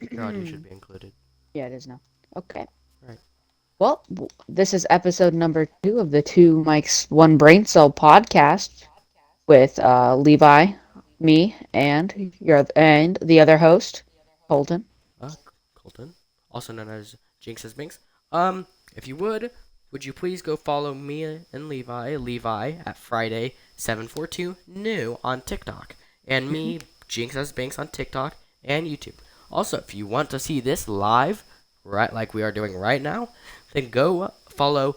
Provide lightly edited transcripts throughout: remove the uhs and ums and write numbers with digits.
Your audio should be included. Yeah, it is now. Okay. Right. Well, this is episode number 2 of the Two Mics, One Brain Cell podcast with Levi, me, and the other host, Colton. Uh, Colton, also known as Jinx's Binks. Um, if you would you please go follow me and Levi at Friday 742 new on TikTok, and Mhm. me Jinx's Binks on TikTok and YouTube. Also, if you want to see this live, right like we are doing right now, then go follow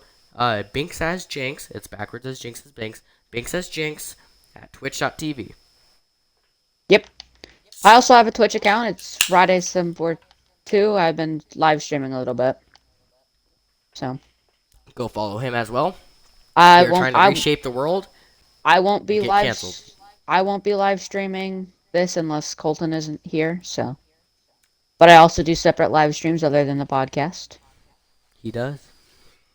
Binks as Jinx. It's backwards as Jinx's Binks. Binks as Jinx at twitch.tv. Yep. I also have a Twitch account. It's Friday 742. I've been live streaming a little bit. So, Go follow him as well. I We are won't trying to I reshape the world I won't and be get canceled. I won't be live streaming this unless Colton isn't here, so. But I also do separate live streams other than the podcast. He does.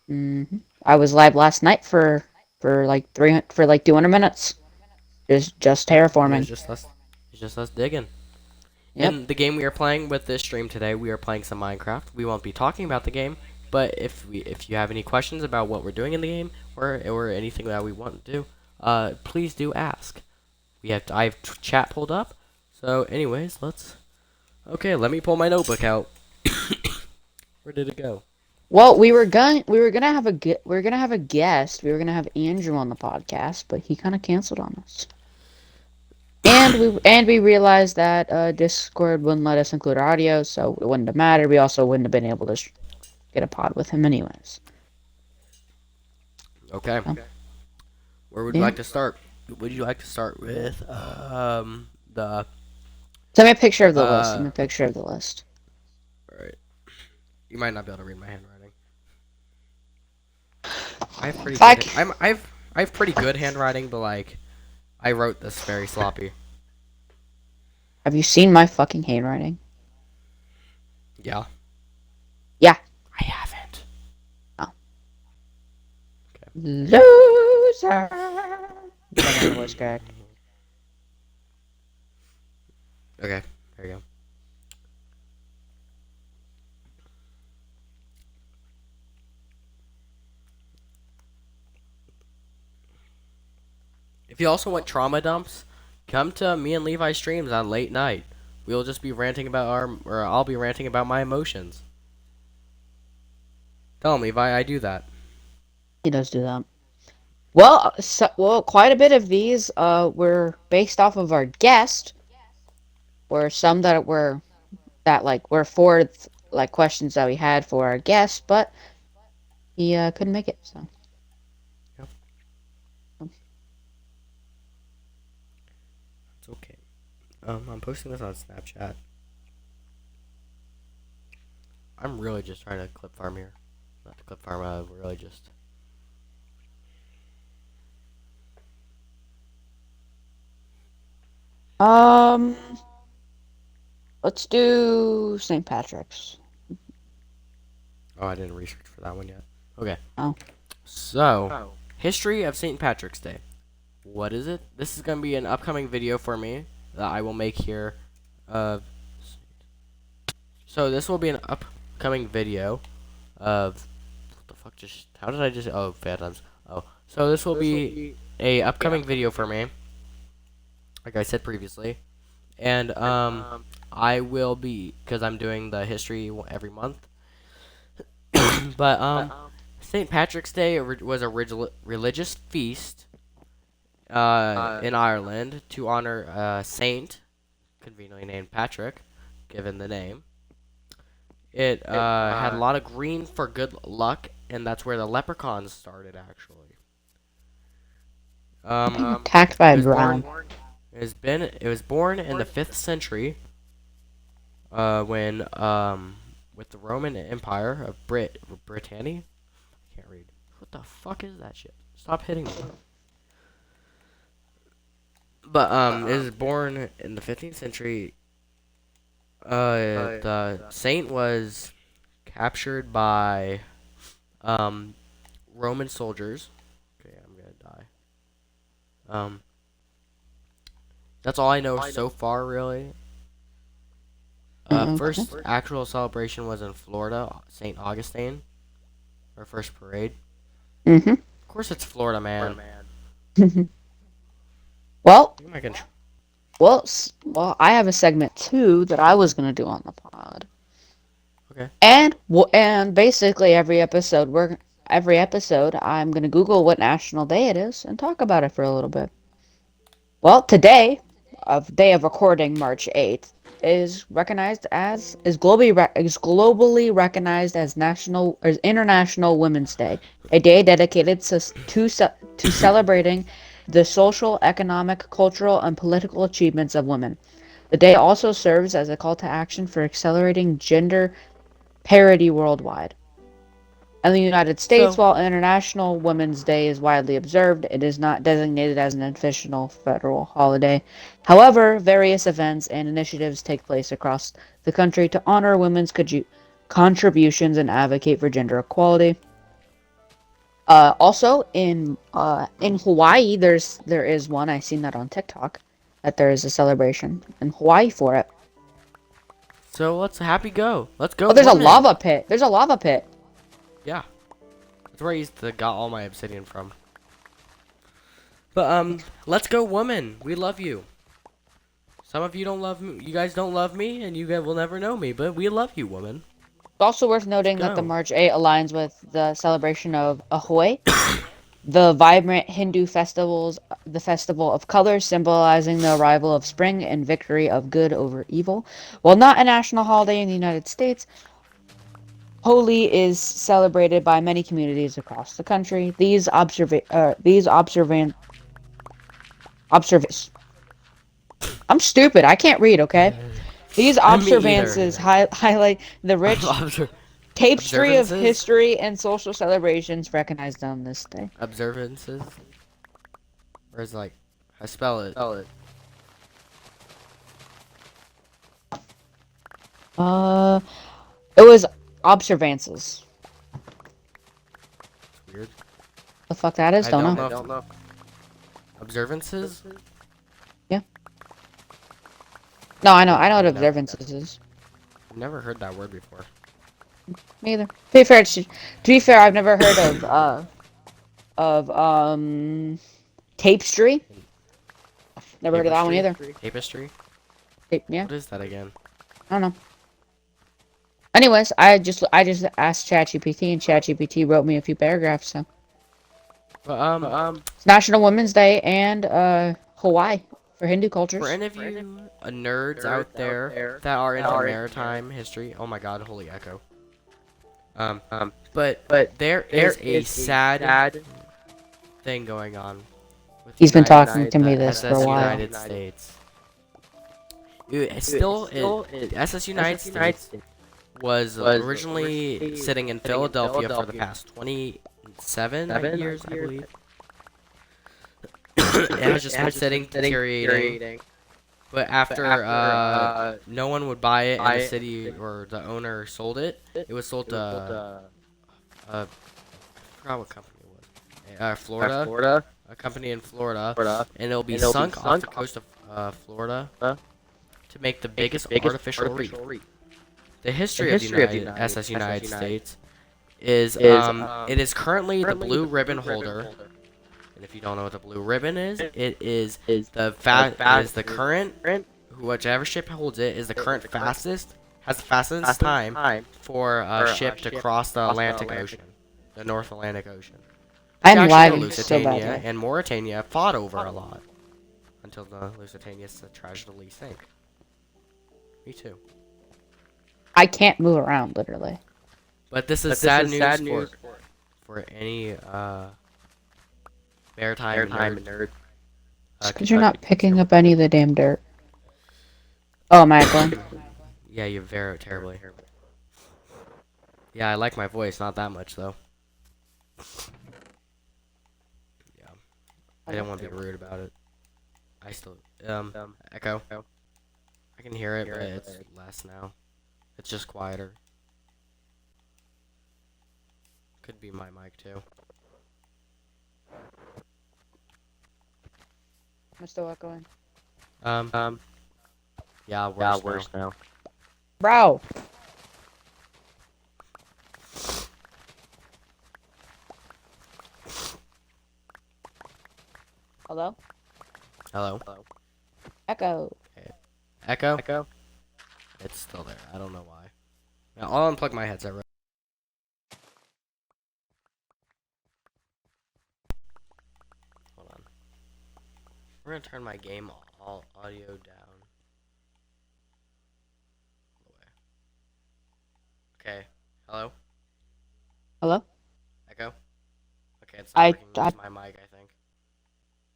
I was live last night for like 200 minutes. Just It was terraforming. just us. It's just us digging. Yep. In the game we are playing with this stream today, we are playing some Minecraft. We won't be talking about the game, but if you have any questions about what we're doing in the game or anything that we want to do, please do ask. I have chat pulled up. So, anyways, let's. Okay, let me pull my notebook out. Where did it go? Well, we were gonna have we were gonna have a guest. We were gonna have Andrew on the podcast, but he kind of canceled on us. And we realized that Discord wouldn't let us include our audio, so it wouldn't have mattered. We also wouldn't have been able to get a pod with him anyways. Okay. So, Where would you yeah. like to start? Would you like to start with the Send me a picture of the list. Send uh me a picture of the list. right. You might not be able to read my handwriting. I have pretty good. Fuck. I have pretty good handwriting, but like I wrote this very sloppy. Have you seen my fucking handwriting? Yeah. Yeah. I haven't. Oh. Okay. Loser. Get that voice crack. Okay. There you go. If you also want trauma dumps, come to me and Levi streams on late night. We'll just be ranting about or I'll be ranting about my emotions. Tell him, Levi, I do that. He does do that. Well, quite a bit of these were based off of our guest, or some that were for like questions that we had for our guest, but he couldn't make it. So Yep, it's okay. I'm posting this on Snapchat. I'm really just trying to clip farm here. Not to clip farm, really just. um, let's do St. Patrick's. Oh, I didn't research for that one yet. Okay. Oh, So, history of St. Patrick's Day. What is it? This is going to be an upcoming video for me that I will make here. Uh, so this will be an upcoming video of what the fuck just how did I just phantoms. Oh. So this will be a upcoming video for me. Like I said previously. And I will be cuz I'm doing the history every month. But St. Patrick's Day was a religious feast in Ireland to honor a saint, conveniently named Patrick, given the name. It had a lot of green for good luck, and that's where the leprechauns started, actually. being Um, attacked by it a was drow. born. It was born in the 5th century, when with the Roman Empire of Britannia. I can't read. What the fuck is that shit? Stop hitting me. But it was born in the 15th century. The saint was captured by Roman soldiers. Okay, I'm gonna die. Um, that's all I know so far, really. Okay. First actual celebration was in Florida, St. Augustine. Our first parade. Mm-hmm. Of course, it's Florida, man. Well, Look at my control. well, I have a segment too that I was gonna do on the pod, Okay. and basically every episode I'm gonna Google what national day it is and talk about it for a little bit. Well, today, of day of recording, March 8th, is globally recognized as National or International Women's Day, a day dedicated to celebrating the social, economic, cultural, and political achievements of women. The day also serves as a call to action for accelerating gender parity worldwide. In the United States, So, while International Women's Day is widely observed, it is not designated as an official federal holiday. However, various events and initiatives take place across the country to honor women's contributions and advocate for gender equality. Also, in Hawaii, there is one. I seen that on TikTok that there is a celebration in Hawaii for it. so let's happy go. Let's go, Oh, there's a woman. lava pit. There's a lava pit. Yeah, that's where I got all my obsidian from. But let's go, woman. We love you. Some of you don't love me. You guys don't love me, and you guys will never know me. But we love you, woman. It's also worth Let's noting that the go. March 8 aligns with the celebration of Ahoy, the vibrant Hindu the festival of colors symbolizing the arrival of spring and victory of good over evil. While not a national holiday in the United States, Holi is celebrated by many communities across the country. These observ I'm stupid. I can't read, okay? These Me either. observances highlight the rich Obser- tapestry of observances. history and social celebrations recognized on this day. Observances. Or is like, I spell it. Uh, it was observances. It's weird. The fuck that is? I Don't don't know. know. Observances. Yeah. No, I know. I know what I've never, observances is. never heard that word before. Me either. To be fair, I've never heard of tapestry. Never heard of that one Tapestry. either. Tapestry. Yeah, What is that again? I don't know. Anyways, I just asked ChatGPT and ChatGPT wrote me a few paragraphs. So But it's National Women's Day and Hawaii for Hindu for cultures. any of you nerds out there that are into maritime history, oh my God, holy echo. But there is a sad thing going on with He's been United, talking to me the this for a SS while. United States. The SS United States was originally sitting in Philadelphia for the past 27 years, I believe. It has just been sitting, deteriorating. But after no one would buy it and the city or the owner sold it, it was sold to I forgot what company it was. Florida, a company in Florida, and it'll be sunk off the coast of Florida to make the biggest artificial reef. The history of the SS United States is it is currently the blue ribbon holder. And if you don't know what the blue ribbon is, it is the current, whichever ship holds it is the current fastest, has the fastest time for a ship to cross the Atlantic Ocean, the North Atlantic Ocean. Which I'm actually the lagging so Lusitania badly. and Mauritania fought over a lot until the Lusitania tragically sank. Me too. I can't move around literally. But this is sad news for any maritime nerd. Because you're not picking up any of the damn dirt. Oh, am I echoing? Yeah, you're very terribly. Yeah, I like my voice, not that much though. Yeah, I didn't want to be rude about it. I still echo. I can hear it, but it's less now. It's just quieter. Could be my mic too. I'm still echoing. Yeah, worse now. Bro. Hello? Hello. Echo. Okay. Echo. It's still there. I don't know why. Now, I'll unplug my headset. Hold on. We're gonna turn my game all audio down. Okay. Hello. Hello? Echo. Okay, it's not I working. I It's my mic, I think.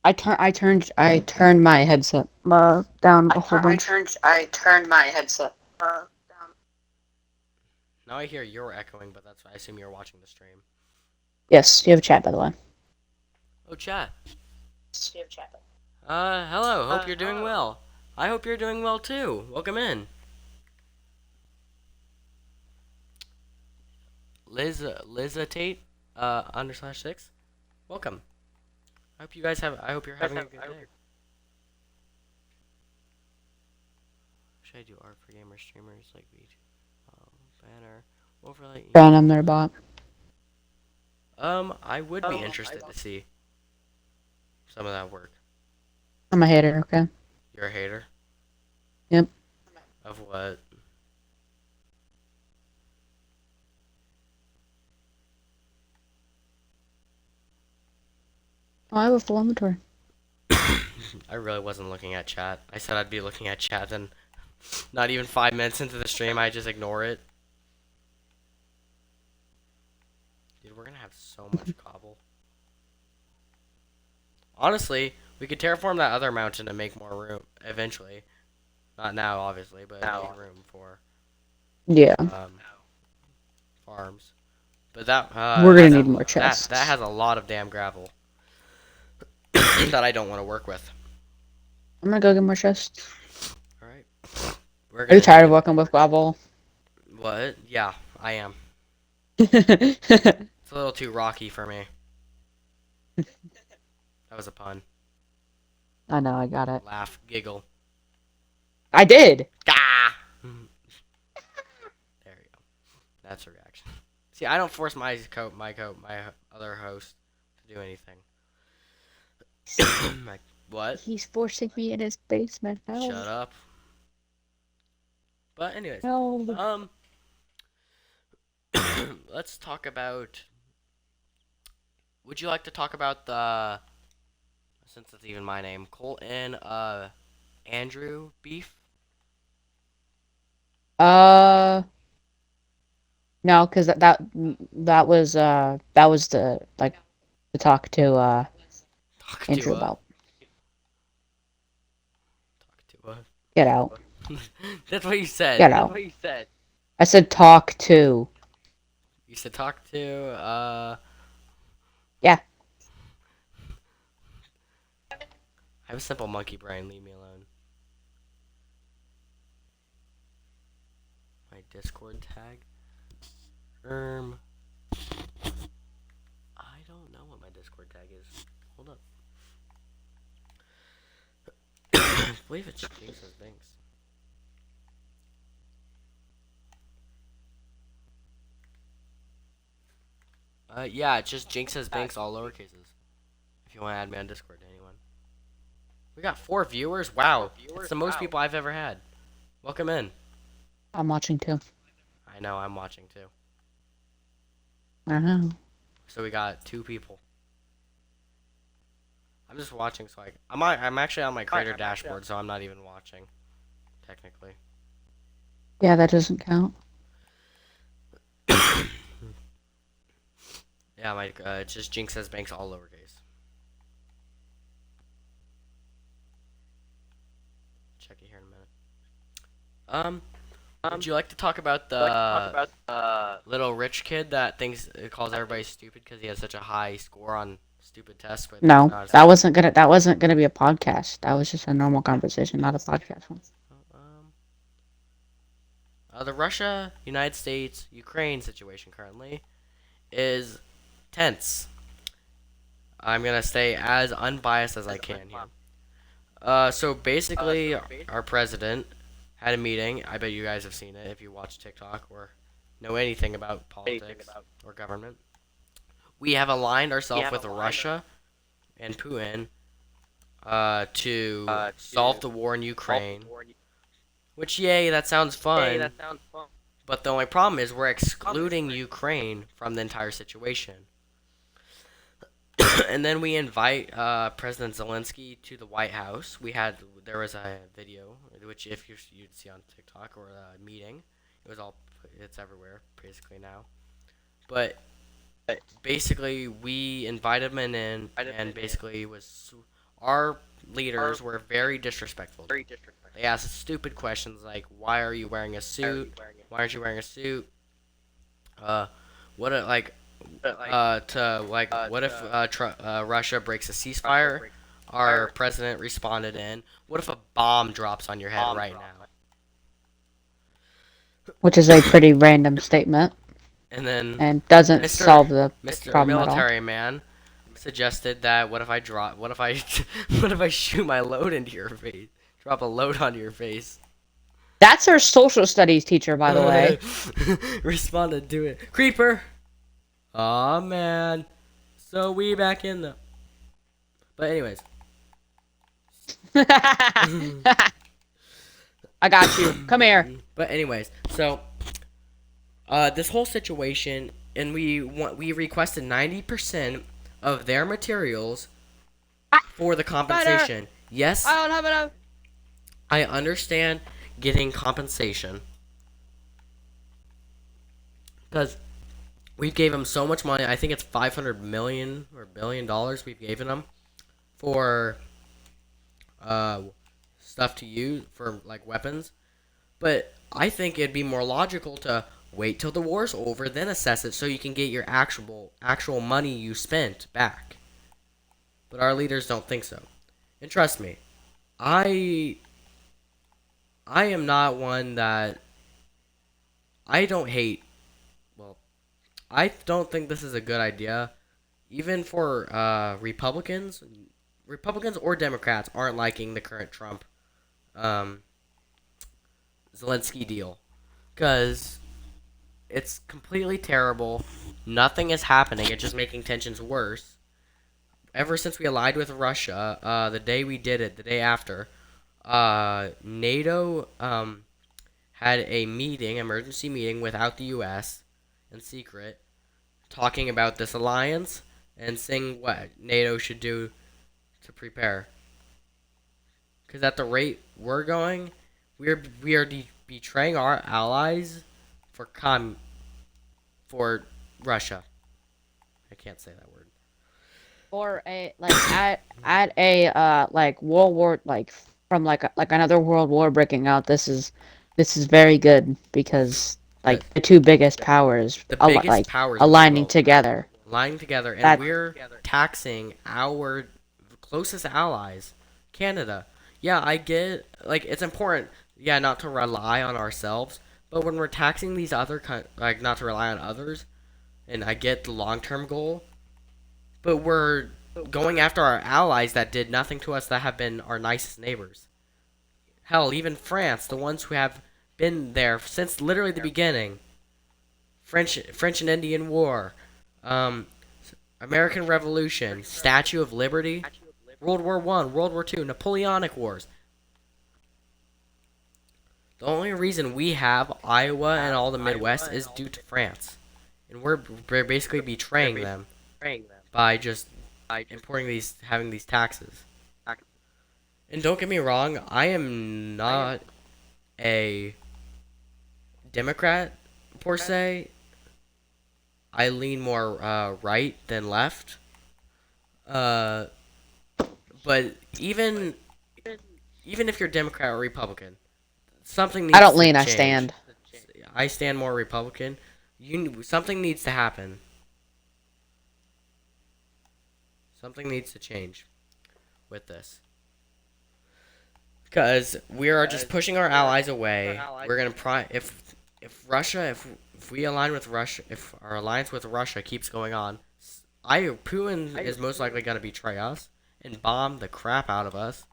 I turned my headset down a whole bunch. I turned my headset down. Now I hear you're echoing, but that's I assume you're watching the stream. Yes, you have a chat by the way. Oh, chat. Steve Chapman. Hello. Hope you're doing Hello. well. I hope you're doing well too. Welcome in. Liza Tate, _6. Welcome. I hope you're having a good day. Should I do art for gamer streamers like VT? Banner. Overlay. Brown, I'm their bot. I would be interested to see some of that work. I'm a hater, okay? You're a hater? Yep. Of what? Oh, I have a full inventory. I really wasn't looking at chat. I said I'd be looking at chat, and not even 5 minutes into the stream, I just ignore it. Dude, we're gonna have so much cobble. Honestly, we could terraform that other mountain and make more room eventually. Not now, obviously, but make room for Yeah. farms. But that We're gonna need more chests. that has a lot of damn gravel that I don't want to work with. I'm gonna go get more chests. All right, we're Are you gonna tired need of working with gravel? what? Yeah, I am. I It's a little too rocky for me. That was a pun. know, I got it. Laugh, giggle. I did! Gah! There you go. That's a reaction. See, I don't force my other host to do anything. Like, what? He's forcing me in his basement. Shut up. But anyways, No. let's talk about. Would you like to talk about the, since it's even my name, Colt and Andrew beef? No, because that was the like to talk to Talk to Andrew about. Talk to what? Get out. That's what you said. Get out. I said talk to. You said talk to Yeah. I have a simple monkey brain. Leave me alone. My Discord tag. I don't know what my Discord tag is. Hold up. I believe it's Jesus Binks. Yeah, it's just Jinx says Banks, all lowercases. If you want to add me on Discord to anyone. We got 4 viewers? Wow. It's the most people I've ever had. Welcome in. I'm watching too. I know, I'm watching too. I know. So we got 2 people. I'm just watching, so I'm actually on my creator dashboard, so I'm not even watching, technically. Yeah, that doesn't count. Yeah, my it's just Jinx says Banks, all lowercase. Check it here in a minute. Would you like to talk about the little rich kid that calls everybody stupid because he has such a high score on stupid tests? But No, that wasn't gonna be a podcast. That was just a normal conversation, not a podcast one. The Russia, United States, Ukraine situation currently is tense. I'm gonna stay as unbiased as I can here. So basically, our president had a meeting. I bet you guys have seen it if you watch TikTok or know anything about politics or government. We have aligned ourselves with Russia and Putin to solve the war in Ukraine. Which, yay, that sounds fun. But the only problem is we're excluding Ukraine from the entire situation. And then we invite President Zelensky to the White House. There was a video, which if you'd see on TikTok or a meeting, it's everywhere basically now. But basically we invited him in, and basically our leaders were very disrespectful. They asked stupid questions like, "Why are you wearing a suit? Why aren't you wearing a suit? Uh, what what if Russia breaks a ceasefire?" Our president responded in, "What if a bomb drops on your head right now?" Which is a pretty random statement And then and doesn't Mr. solve the Mr. problem at all. Military Man suggested that what if I what if I shoot my load into your face? Drop a load onto your face. That's our social studies teacher, by the way. Responded to it. Creeper. Aw, man. So we back in the. But anyways. I got you. Come here. But anyways, so this whole situation, and we requested 90% of their materials for the compensation. Yes, I don't have enough. I understand getting compensation because we gave them so much money. I think it's 500 million or $1 billion we've given them for stuff to use for like weapons. But I think it'd be more logical to wait till the war's over, then assess it so you can get your actual money you spent back. But our leaders don't think so. And trust me, I am not one that I don't hate. Well, I don't think this is a good idea. Even for Republicans or Democrats aren't liking the current Trump Zelensky deal, because it's completely terrible. Nothing is happening. It's just making tensions worse. Ever since we allied with Russia, the day we did it, the day after, NATO had a emergency meeting without the U.S. in secret, talking about this alliance and saying what NATO should do to prepare. Because at the rate we're going, we are betraying our allies for Russia. I can't say that word. Or a at a like World War, like from like another World War breaking out. This is very good because like the two biggest powers The biggest like powers in the aligning world together. lying together, and That we're taxing our closest allies, Canada. Yeah, I get like it's important. Yeah, not to rely on ourselves, but when we're taxing these like not to rely on others, and I get the long-term goal, but we're going after our allies that did nothing to us, that have been our nicest neighbors. Hell, even France, the ones who have been there since literally the beginning. French and Indian War, um, American Revolution, Statue of Liberty, World War One, World War Two, Napoleonic Wars. The only reason we have Iowa and all the Midwest is due to France, and we're basically betraying them by just having these taxes. And don't get me wrong, I am not a Democrat per se. I lean more right than left. But even if you're Democrat or Republican, something needs I don't to lean. I change. stand. I stand more Republican. Something needs to happen. Something needs to change with this. Because we are just pushing our allies away. We're gonna if we align with Russia, if our alliance with Russia keeps going on, Putin is most likely gonna betray us and bomb the crap out of us.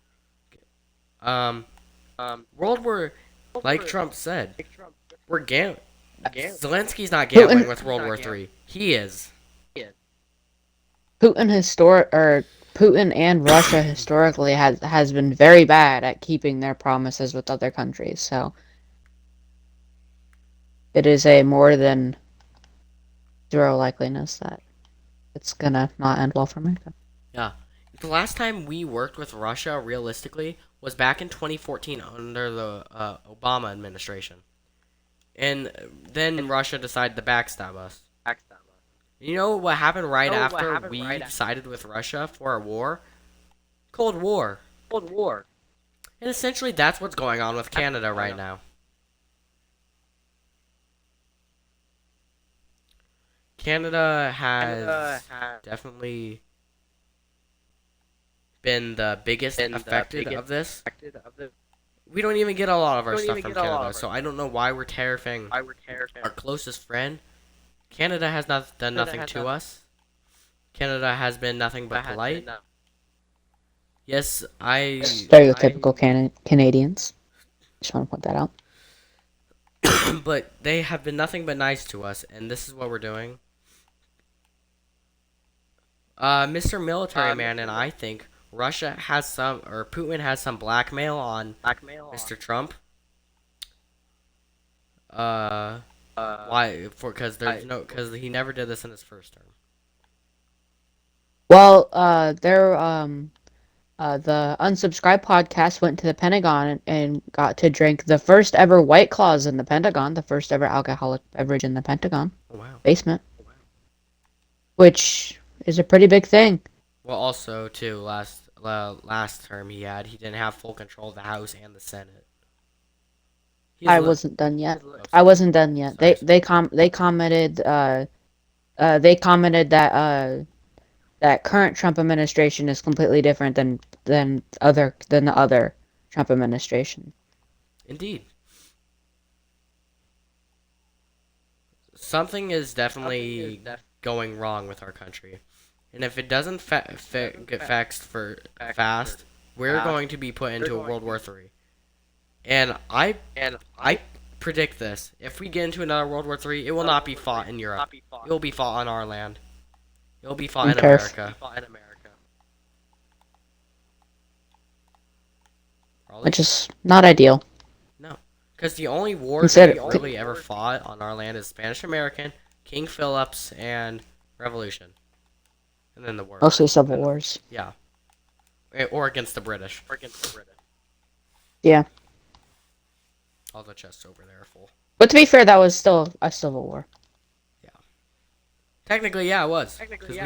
Um, World War Like Trump said, we're Zelensky's not Putin, gambling with World War III. He is. Putin and Russia historically has been very bad at keeping their promises with other countries. So it is a more than zero likeliness that it's gonna not end well for America. Yeah. The last time we worked with Russia, realistically, was back in 2014 under the Obama administration. And then Russia decided to backstab us. You know what happened right after we sided with Russia for a war? Cold War. And essentially that's what's going on with Canada right now. Canada has definitely been the biggest affected of this. We don't even get a lot of our stuff from Canada, so I don't know why we're tariffing our closest friend. Canada has not done nothing to us. Canada has been nothing but polite. Yes, Stereotypical Canadians. Just want to point that out. but they have been nothing but nice to us, and this is what we're doing. Mr. Military Man and I think Russia has some, or Putin has some blackmail on Mr. Trump. Why? Because because he never did this in his first term. Well, the Unsubscribed podcast went to the Pentagon and got to drink the first ever White Claws in the Pentagon, the first ever alcoholic beverage in the Pentagon Oh, wow. basement, which is a pretty big thing. Well, also too, last term he didn't have full control of the House and the Senate. I wasn't done yet. Oh, I wasn't done yet. sorry. They commented that current Trump administration is completely different than the other Trump administration. Indeed. Something is definitely going wrong with our country. And if it doesn't get fixed fast, we're going to be put into a World War III. And I predict this. If we get into another World War III, it will not be fought in Europe. It will be fought on our land. It will be fought in America. Which is not ideal. No. Because the only wars that really ever fought on our land is Spanish American, King Philip's, and Revolution. And then the war. Mostly civil wars. Yeah. Or against the British. Yeah. All the chests over there are full. But to be fair, that was still a civil war. Yeah. Technically, yeah, it was. Because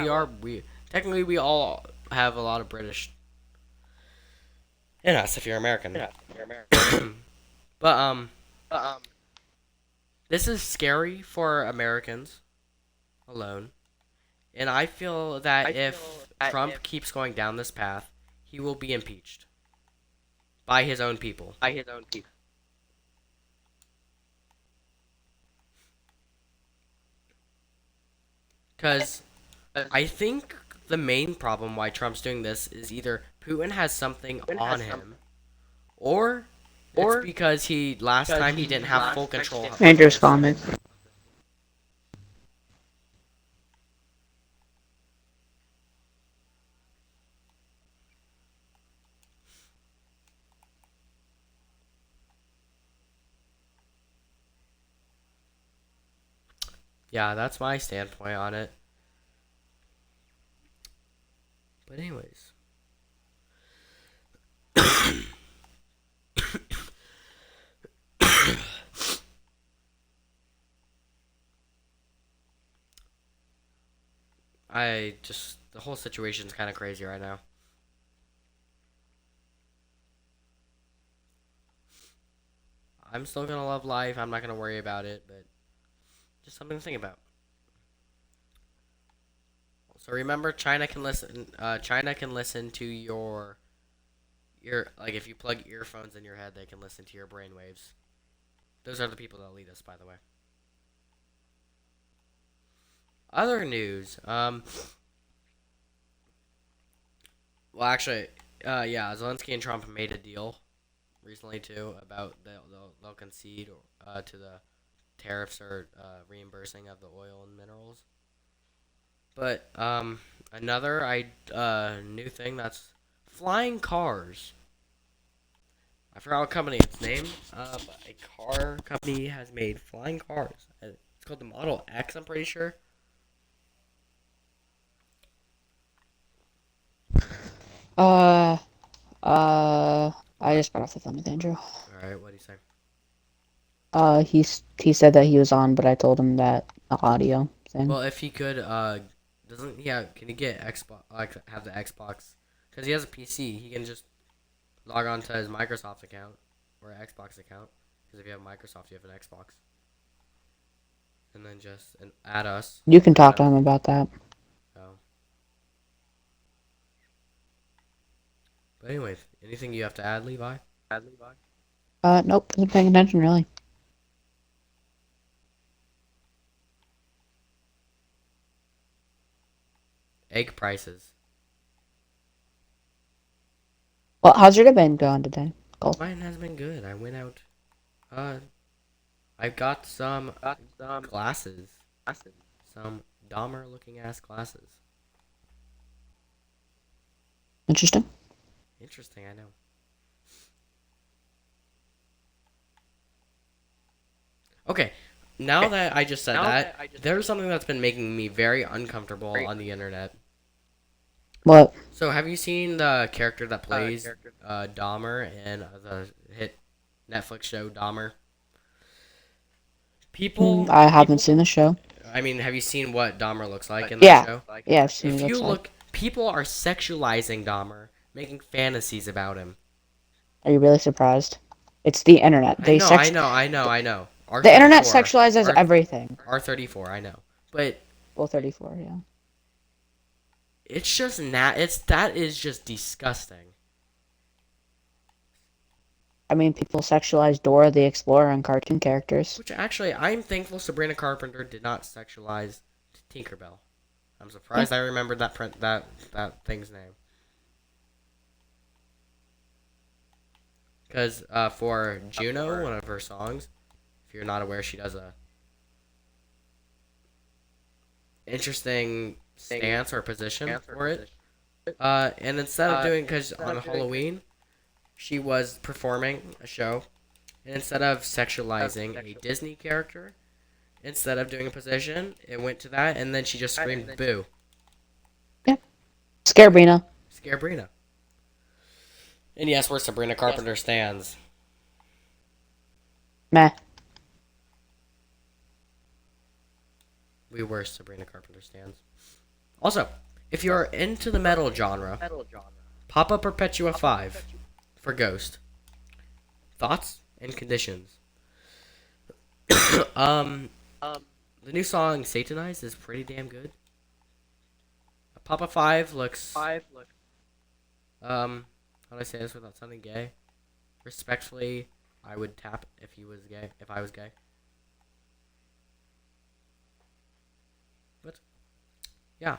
technically we all have a lot of British in us if you're American. But this is scary for Americans alone. And I feel that if Trump keeps going down this path, he will be impeached by his own people. Because I think the main problem why Trump's doing this is either Putin has something on him, or it's because last time he didn't have full control. Andrew's comment. Yeah, that's my standpoint on it. But anyways. The whole situation's kind of crazy right now. I'm still gonna love life. I'm not gonna worry about it, but just something to think about. So remember, China can listen. China can listen to your like if you plug earphones in your head, they can listen to your brainwaves. Those are the people that lead us, by the way. Other news. Well, actually, yeah, Zelensky and Trump made a deal recently too about they'll concede to the tariffs or reimbursing of the oil and minerals. But another new thing that's flying cars. I forgot what company it's named. But a car company has made flying cars. It's called the Model X. I'm pretty sure. Uh, I just got off the phone with Andrew. All right, what do you say? He said that he was on, but I told him that audio thing. Well, if he could, doesn't can he get Xbox? Like have the Xbox? Because he has a PC, he can just log on to his Microsoft account or Xbox account. Because if you have Microsoft, you have an Xbox. And then just add us. You can talk to him about that. Oh. But anyways, anything you have to add, Levi? Nope, wasn't paying attention really. Egg prices. Well, how's your day been going today, Cole? Mine has been good. I went out. I got some glasses. Some Dahmer looking ass glasses. Interesting. Interesting, I know. Okay, now that I just said that, there's something that's been making me very uncomfortable on the internet. What? So, have you seen the character that plays Dahmer in the hit Netflix show Dahmer? I haven't seen the show. I mean, have you seen what Dahmer looks like in that show? Yeah, I've seen If what you it looks look, like. people are sexualizing Dahmer, making fantasies about him. Are you really surprised? It's the internet. I know. R34, The internet sexualizes everything. R34, I know. But Well, 34, yeah. it's just that is just disgusting. I mean, people sexualize Dora the Explorer and cartoon characters. Which actually, I'm thankful Sabrina Carpenter did not sexualize Tinkerbell. I'm surprised I remembered that thing's name. Because for Juno, one of her songs, if you're not aware, she does a interesting stance or position for it. And instead of doing, because on Halloween, she was performing a show, and instead of sexualizing a Disney character, instead of doing a position, it went to that, and then she just screamed "boo." Yeah. Scarebrina. Scarebrina. And yes, where Sabrina Carpenter stands. Meh. We were Sabrina Carpenter stands. Also, if you're into the metal genre, Papa Perpetua 5 for Ghost. Thoughts and conditions. The new song Satanized is pretty damn good. Papa 5 looks how do I say this without sounding gay? Respectfully, I would tap if he was gay, if I was gay. But yeah.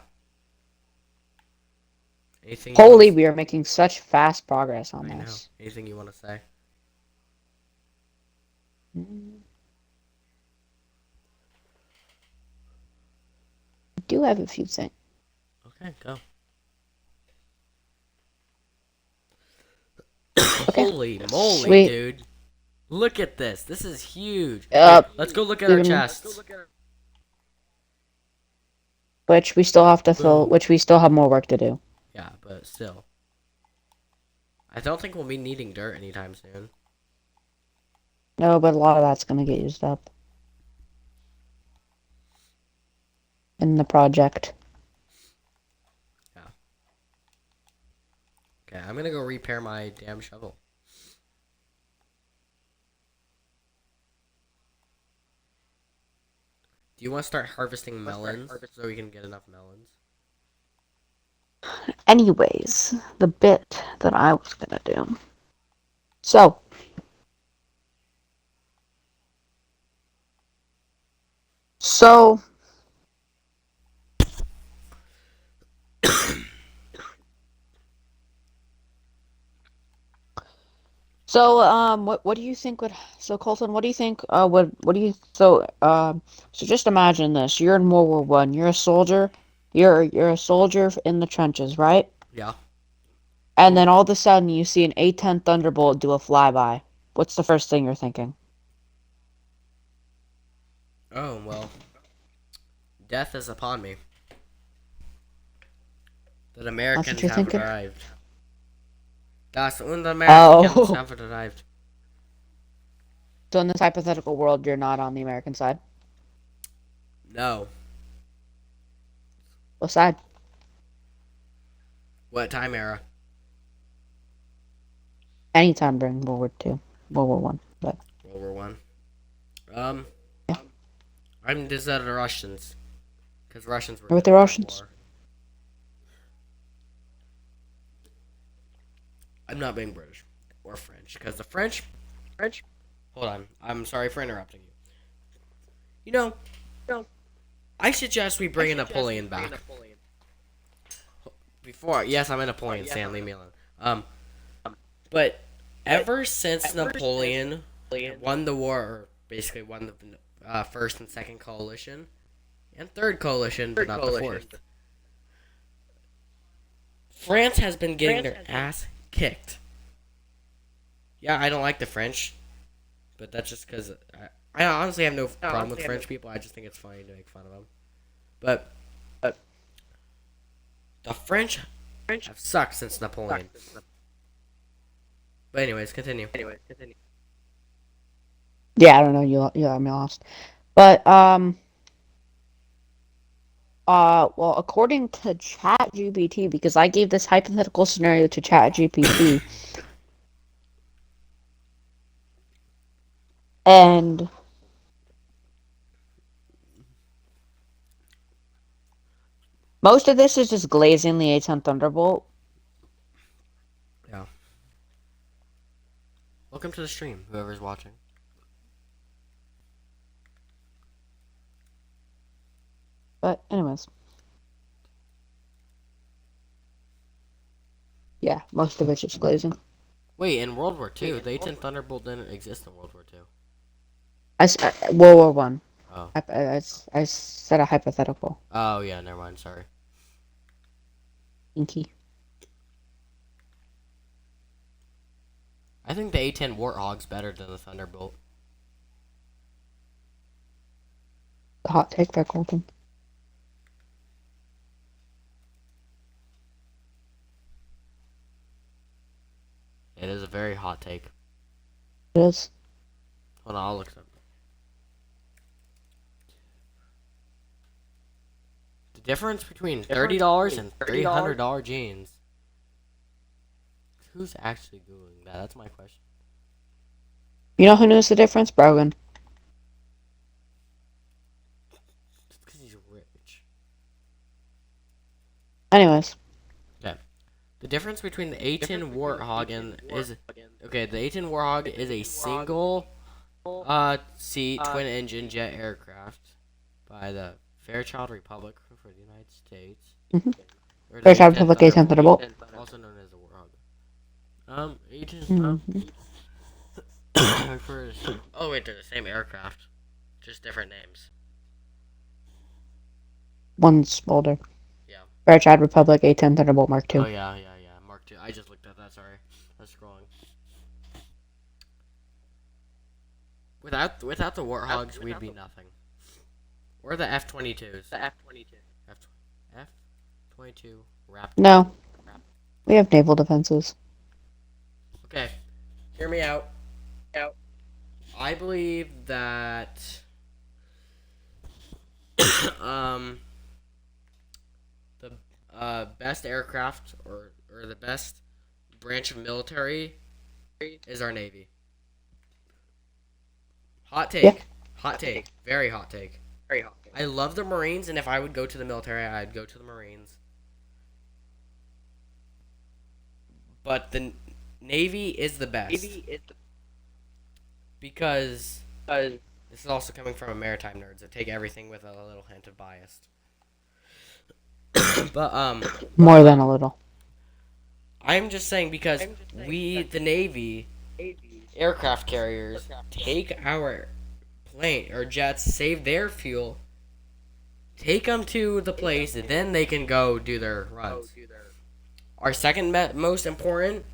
Anything Holy, we are making such fast progress on this. Know. Anything you want to say? I do have a few things. Okay, go. Okay. Holy moly, Sweet. dude. Look at this. This is huge. Let's go look at You're our gonna- chests. Which we still have to fill, which we still have more work to do. Yeah, but still. I don't think we'll be needing dirt anytime soon. No, but a lot of that's gonna get used up. In the project. Yeah. Okay, I'm gonna go repair my damn shovel. Do you want to start harvesting melons so we can get enough melons? Anyways, the bit that I was gonna do. So. So, what do you think would, so Colton, what do you think, what do you, so just imagine this. You're in World War One. You're a soldier. You're a soldier in the trenches, right? Yeah. And then all of a sudden you see an A-10 Thunderbolt do a flyby. What's the first thing you're thinking? Oh well, death is upon me. That That's what Americans you're have thinking? arrived. That's when the Americans Oh. have arrived. So in this hypothetical world, you're not on the American side. No. What side? What time era? Anytime during World War Two, World War One. But World War One. Um, yeah, I'm the Russians, because Russians were you're with good the in that Russians. war. I'm not being British or French, because the French. Hold on. I'm sorry for interrupting you. You know, I suggest we bring Napoleon back. Before, yes, I'm a Napoleon fan. Leave me alone. But ever since Napoleon won the war, or basically won the first and second coalition, and third coalition, but not the fourth, France has been getting their ass kicked. Yeah, I don't like the French, but that's just because I honestly have no problem with French people. I just think it's funny to make fun of them. But the French have sucked since Napoleon. But anyways, continue. Yeah, I don't know. You got me lost. But well, according to ChatGPT, because I gave this hypothetical scenario to ChatGPT, and most of this is just glazing the A-10 Thunderbolt. Yeah. Welcome to the stream, whoever's watching. But anyways, yeah, most of it's just glazing. Wait, in World War II, the A-10 Thunderbolt didn't exist in World War II. World War One. Oh. I said a hypothetical. Oh, yeah, never mind, sorry. Inky. I think the A-10 Warthog's better than the Thunderbolt. The hot take there, Colton. It is a very hot take. It is. Hold on, I'll look it up. The difference between $30 and $300 jeans. Who's actually Googling that? That's my question. You know who knows the difference? Brogan. Just because he's rich. Anyways. Okay. The difference between the A-10 Warthog and is... Okay, the A-10 Warthog is a single seat twin engine jet aircraft by the Fairchild Republic for the United States. Mm-hmm. Or the Fairchild A-10 Republic A-10 Thunderbolt. also known as the Warthog. A-10... Mm-hmm. Oh wait, they're the same aircraft. Just different names. One's older. Yeah. Fairchild Republic A-10 Thunderbolt Mark II. Oh yeah. Mark II. I just looked at that, sorry. I was scrolling. Without the Warthogs, we'd be nothing. Or the F-22s. F-22 Raptor. No. We have naval defenses. Okay. Hear me out. I believe that the best aircraft or the best branch of military is our Navy. Hot take. Yeah. Hot take. Very hot take. I love the Marines, and if I would go to the military, I'd go to the Marines. But the Navy is the best. Because this is also coming from a maritime nerds that take everything with a little hint of bias. but More than a little. I'm just saying because the Navy aircraft carriers take our plane or jets, save their fuel, take them to the place, and then they can go do their runs. Our second most important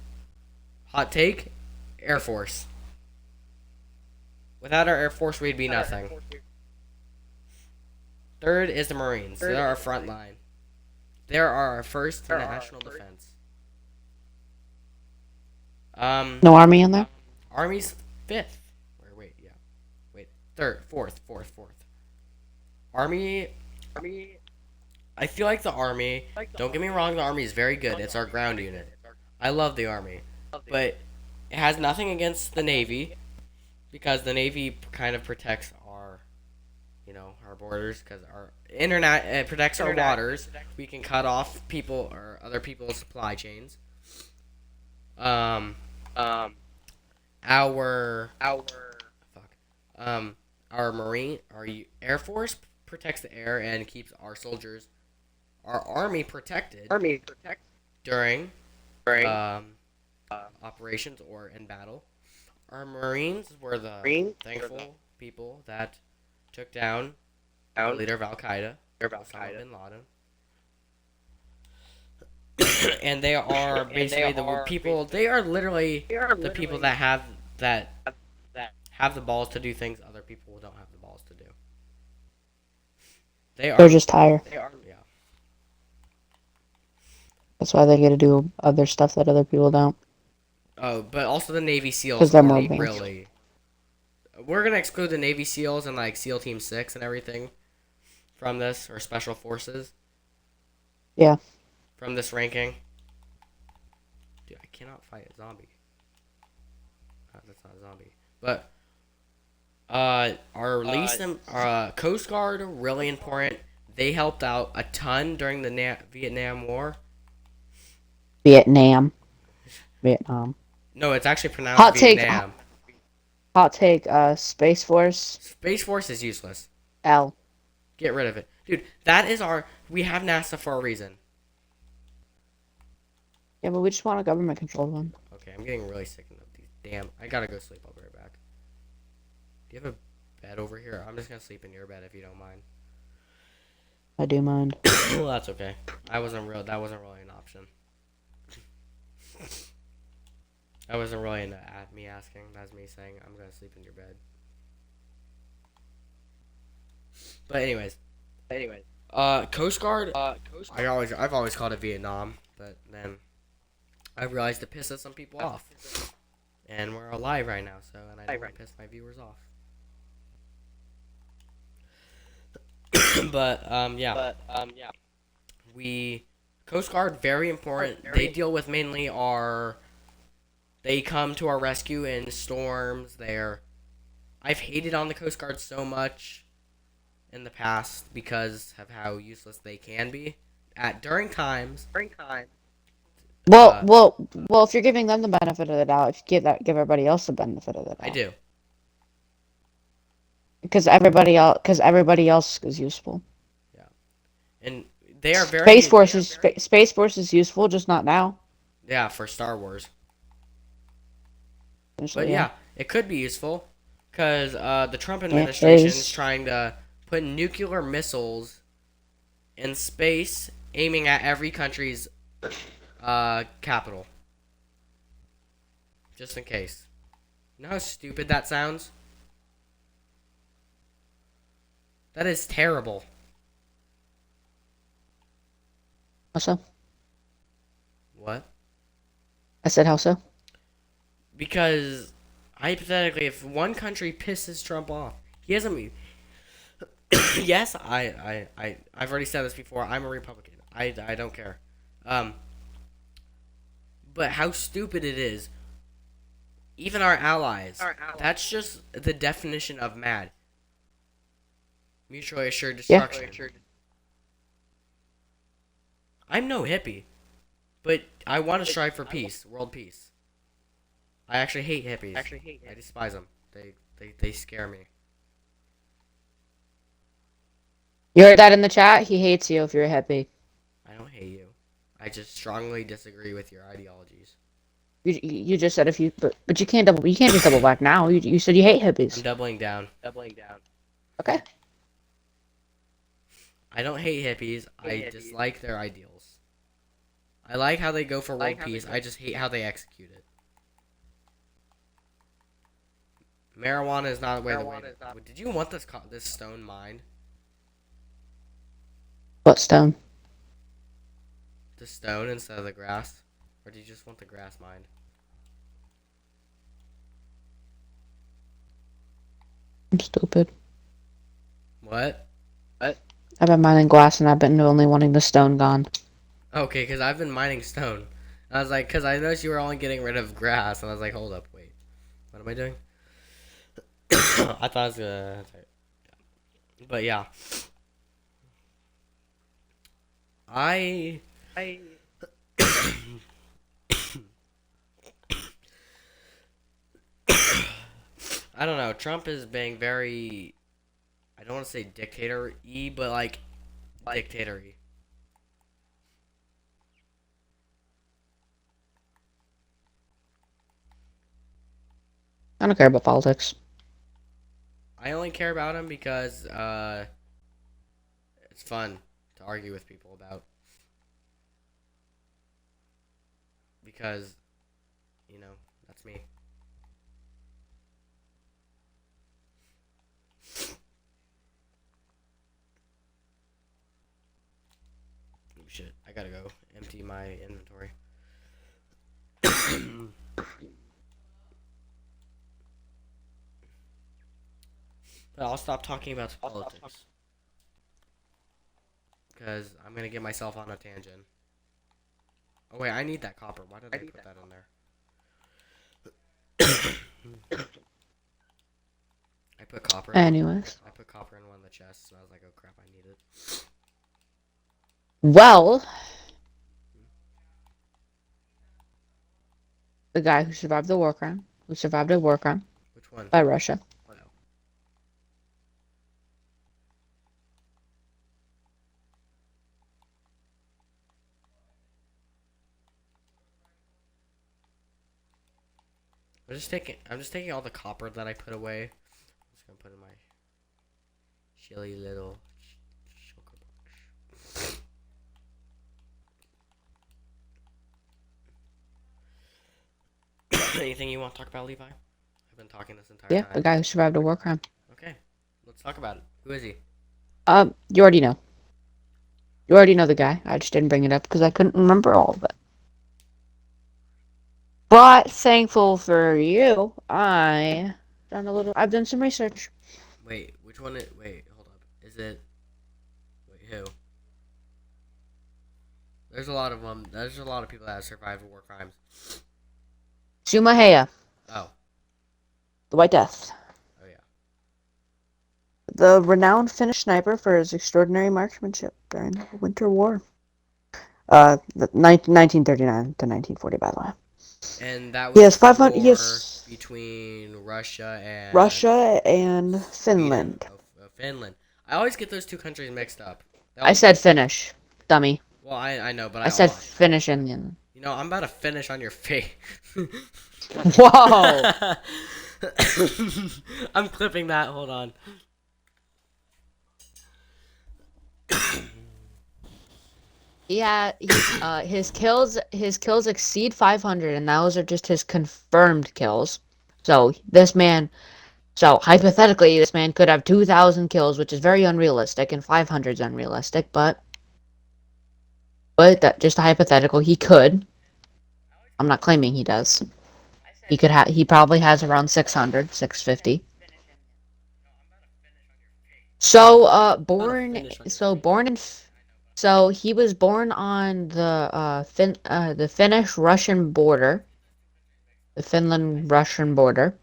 hot take, Air Force. Without our Air Force, we'd be nothing. Third is the Marines. They're our front line. They're our first national defense. No army in there? Army's fifth. Wait. Third, fourth. Army. I feel like the Army. Don't get me wrong, the Army is very good. It's our ground unit. I love the Army, but it has nothing against the Navy, because the Navy kind of protects our, our borders, because our internet, it protects our waters. We can cut off people or other people's supply chains. Our Air Force protects the air and keeps our soldiers, our Army protected during operations or in battle. Our Marines were the thankful people that took down the leader of Al Qaeda, Osama bin Laden. And they are basically the people. They are literally the people that have the balls to do things other people don't have the balls to do. They're just tired. Yeah. That's why they get to do other stuff that other people don't. Oh, but also the Navy SEALs 'Cause they're are more advanced. really. We're gonna exclude the Navy SEAls and like SEAL Team 6 and everything from this, or Special Forces. Yeah. From this ranking. Dude, I cannot fight a zombie. That's not a zombie. But our least Coast Guard, really important. They helped out a ton during the Vietnam War. Vietnam. No, it's actually pronounced Vietnam. Hot take, Space Force. Space Force is useless. L. Get rid of it. Dude, that is we have NASA for a reason. Yeah, but we just want a government-controlled one. Okay, I'm getting really sick of these. Damn, I gotta go sleep. I'll be right back. Do you have a bed over here? I'm just gonna sleep in your bed if you don't mind. I do mind. Well, that's okay. That wasn't really an option. That wasn't really me asking. That's me saying I'm gonna sleep in your bed. But anyways, Coast Guard. I've always called it Vietnam, but then I realized it pisses some people off, and we're alive right now, so and I don't want to piss my viewers off. But yeah. Coast Guard, very important. They deal with mainly they come to our rescue in storms. I've hated on the Coast Guard so much in the past because of how useless they can be during times. Well, if you're giving them the benefit of the doubt, if you give everybody else the benefit of the doubt. I do. Because everybody else is useful. Yeah, and they are very. Space Force is useful, just not now. Yeah, for Star Wars. But yeah, it could be useful because the Trump administration is trying to put nuclear missiles in space, aiming at every country's capital. Just in case. You know how stupid that sounds? That is terrible. How so? What? I said how so? Because, hypothetically, if one country pisses Trump off, he hasn't... Yes, I've already said this before. I'm a Republican. I don't care. But how stupid it is. Even our allies. That's just the definition of mad. Mutually assured destruction. Yeah. I'm no hippie. But I want to strive for peace. World peace. I actually hate hippies. I despise them. They scare me. You heard that in the chat? He hates you if you're a hippie. I don't hate you. I just strongly disagree with your ideologies. You just said if you, but you can't just double back now. You said you hate I'm hippies. doubling down. Okay. I don't hate hippies. I dislike their ideals. I like how they go for world peace. I just hate how they execute it. Marijuana is not the way the way. Did you want this stone mined? What stone? The stone instead of the grass? Or do you just want the grass mined? I'm stupid. What? I've been mining glass and I've been only wanting the stone gone. Okay, because I've been mining stone. I was like, because I noticed you were only getting rid of grass, and I was like, hold up, wait. What am I doing? I thought I was gonna. But yeah. I I don't know. Trump is being very. I don't want to say dictator-y, but like dictator-y. I don't care about politics. I only care about him because it's fun to argue with people about. Because, that's me. Oh shit! I gotta go empty my inventory. But I'll stop talking about politics. Because I'm going to get myself on a tangent. Oh, wait, I need that copper. Why did I put that in there? I put copper in Anyways. I put copper in one of the chests, and I was like, oh crap, I need it. Well, the guy who survived a war crime, Which one? by Russia. Oh. I'm just taking all the copper that I put away. I'm just gonna put in my chilly little sugar box. Anything you want to talk about, Levi? I've been talking this entire Yeah, time. the guy who survived a war crime. Okay, let's talk about it. Who is he? You already know. You already know the guy. I just didn't bring it up because I couldn't remember all of it. But thankful for you, I've done some research. Wait, which one? Wait, hold up. Is it? Wait, who? There's a lot of them. There's a lot of people that have survived war crimes. Sumahea, Oh. the White Death. Oh yeah. The renowned Finnish sniper for his extraordinary marksmanship during the Winter War. 1939 to 1940, by the way. And that He was has the 500. war Yes. between Russia and Russia and Sweden. Finland. Oh, Finland. I always get those two countries mixed up. I said Finnish, dummy. Well, I know, but I said Finnish Indian. You know, I'm about to finish on your face. Whoa! I'm clipping that. Hold on. Yeah, his kills exceed 500, and those are just his confirmed kills. So hypothetically, this man could have 2,000 kills, which is very unrealistic, and 500 is unrealistic. But that just a hypothetical. He could. I'm not claiming he does. He probably has around 600, 650. So, he was born on the Finnish-Russian border, the Finland-Russian border.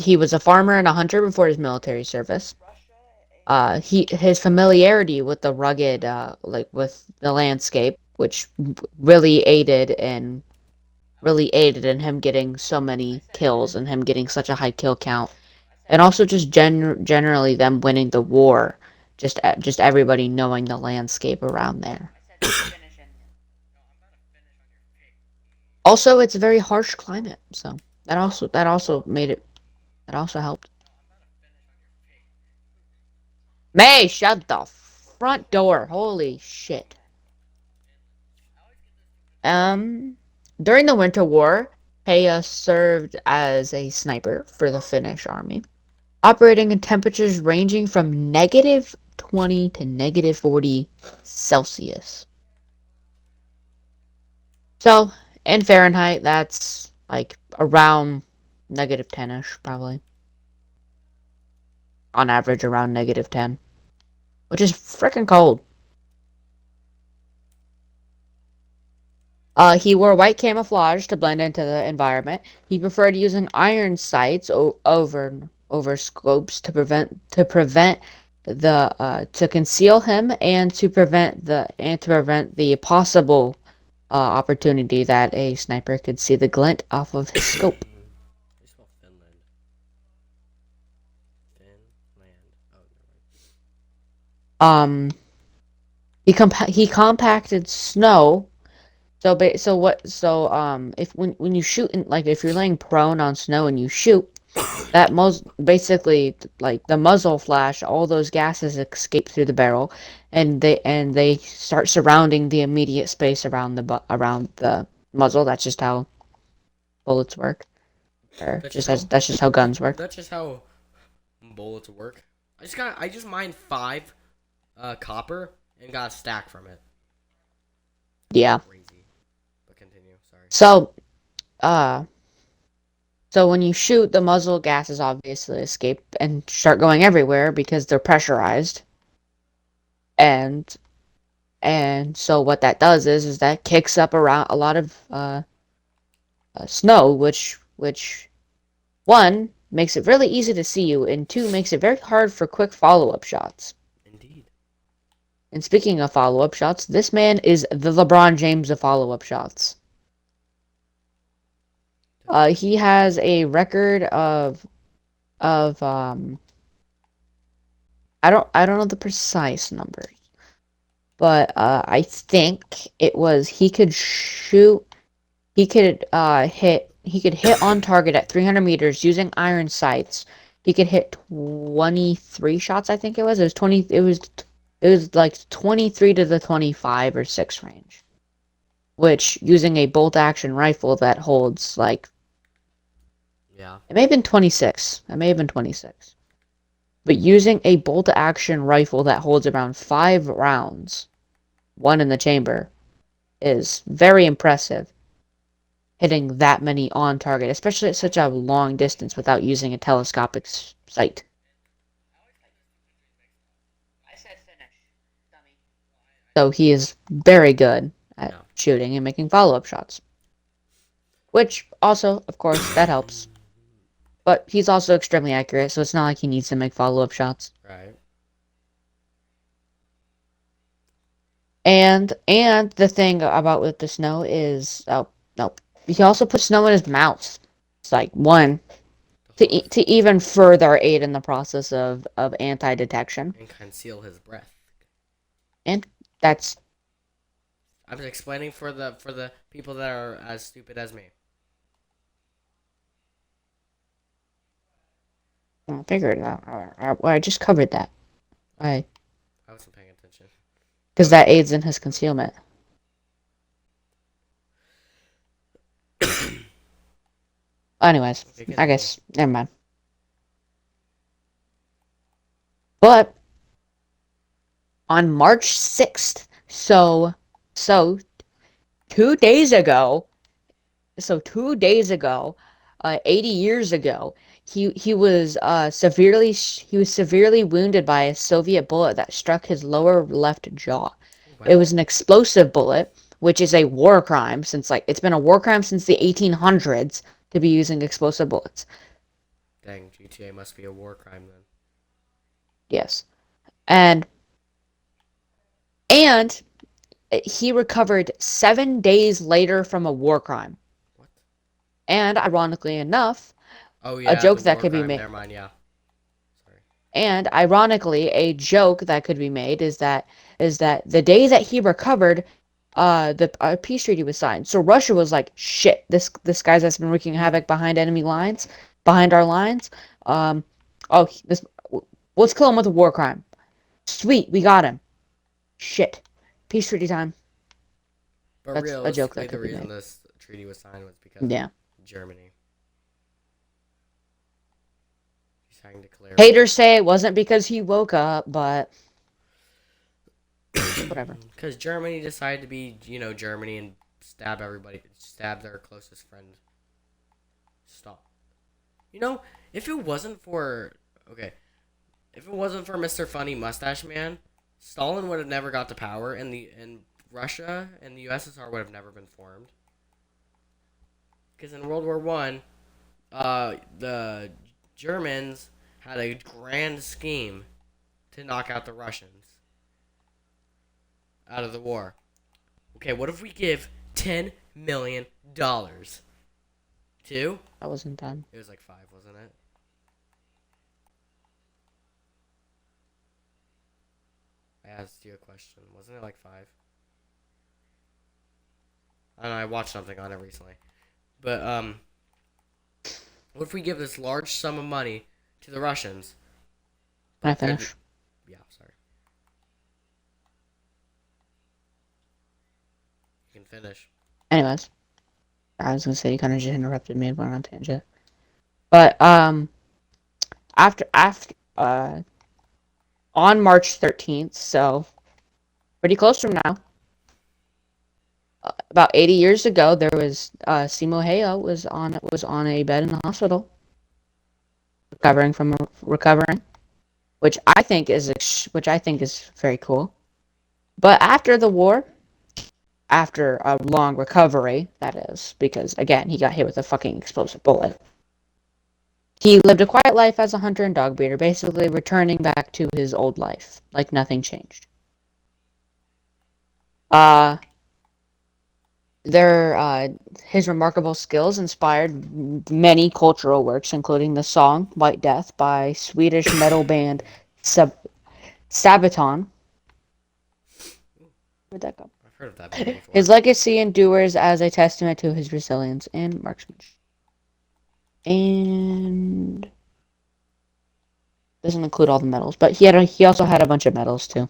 He was a farmer and a hunter before his military service. His familiarity with the rugged, with the landscape, which really aided in him getting so many kills and him getting such a high kill count. And also just generally them winning the war, just everybody knowing the landscape around there. Also, it's a very harsh climate, so that also helped. May, shut the front door. Holy shit. Um, During the Winter War, Heya served as a sniper for the Finnish army, operating in temperatures ranging from -20 to -40 Celsius. So, in Fahrenheit, that's like around -10-ish, probably. On average, around -10, which is freaking cold. He wore white camouflage to blend into the environment. He preferred using iron sights over scopes to conceal him and to prevent the possible opportunity that a sniper could see the glint off of his scope. I smell Finland. Finland. Oh, never mind. Um, he compacted snow. If when you shoot like if you're laying prone on snow and you shoot, that basically like the muzzle flash, all those gases escape through the barrel, and they start surrounding the immediate space around the muzzle. That's just how bullets work, or that's just how guns work. That's just how bullets work. I just mined 5 copper and got a stack from it. Yeah. Crazy. But continue. Sorry. Uh, so when you shoot, the muzzle gases obviously escape and start going everywhere because they're pressurized, and so what that does is that kicks up around a lot of snow, which one makes it really easy to see you, and two makes it very hard for quick follow-up shots. Indeed. And speaking of follow-up shots, this man is the LeBron James of follow-up shots. He has a record of I don't know the precise numbers, but I think it was he could hit on target at 300 meters using iron sights. He could hit 23 shots, I think it was. It was like 23 to the 25 or 6 range. Which using a bolt action rifle that holds like Yeah. it may have been 26. It may have been 26. But using a bolt action rifle that holds around 5 rounds, one in the chamber, is very impressive. Hitting that many on target, especially at such a long distance without using a telescopic sight. I said finish, dummy. So he is very good at shooting and making follow-up shots. Which also, of course, that helps. But he's also extremely accurate, so it's not like he needs to make follow-up shots. Right. And the thing about with the snow is no. He also puts snow in his mouth. It's like one to even further aid in the process of anti-detection. And conceal his breath. And that's I was explaining for the people that are as stupid as me. I figured it out. I just covered that. I wasn't paying attention. Because that aids in his concealment. Anyways, Okay, I guess never mind. But on March 6th, so 2 days ago, 80 years ago, he was severely wounded by a Soviet bullet that struck his lower left jaw. Wow. It was an explosive bullet, which is a war crime since it's been a war crime since the 1800s to be using explosive bullets. Dang, GTA must be a war crime then. Yes. And he recovered 7 days later from a war crime. What? And ironically enough, Oh yeah, a joke the that war could be crime. made. Never mind. Yeah. Sorry. And ironically, a joke that could be made is that the day that he recovered, the peace treaty was signed. So Russia was like, shit, this guy's that's been wreaking havoc behind enemy lines, behind our lines. Um, oh, this let's kill him with a war crime. Sweet, we got him. Shit, peace treaty time. But That's a joke realistically, that the could be reason made. this treaty was signed was because of Yeah. Germany. He's trying to declare war. Haters say it wasn't because he woke up, but whatever. Because Germany decided to be, Germany and stab their closest friend. Stop. If it wasn't for, okay, if it wasn't for Mr. Funny Mustache Man, Stalin would have never got to power, and Russia and the USSR would have never been formed. Because in World War One, the Germans had a grand scheme to knock out the Russians out of the war. Okay, what if we give $10 million to? I wasn't done. It was like 5, wasn't it? I asked you a question. Wasn't it like 5? I don't know. I watched something on it recently. But what if we give this large sum of money to the Russians? Can I finish? Yeah, sorry. You can finish. Anyways, I was gonna say you kind of just interrupted me and went on a tangent. But after on March 13th, so pretty close from now. About 80 years ago, there was Simo Heyo was on a bed in the hospital, recovering, which I think is very cool. But after the war, after a long recovery, that is, because again he got hit with a fucking explosive bullet. He lived a quiet life as a hunter and dog breeder, basically returning back to his old life, like nothing changed. His remarkable skills inspired many cultural works, including the song "White Death" by Swedish metal band Sabaton. Where'd that go? I've heard of that band before. His legacy endures as a testament to his resilience and marksmanship. And doesn't include all the medals, but he also had a bunch of medals too.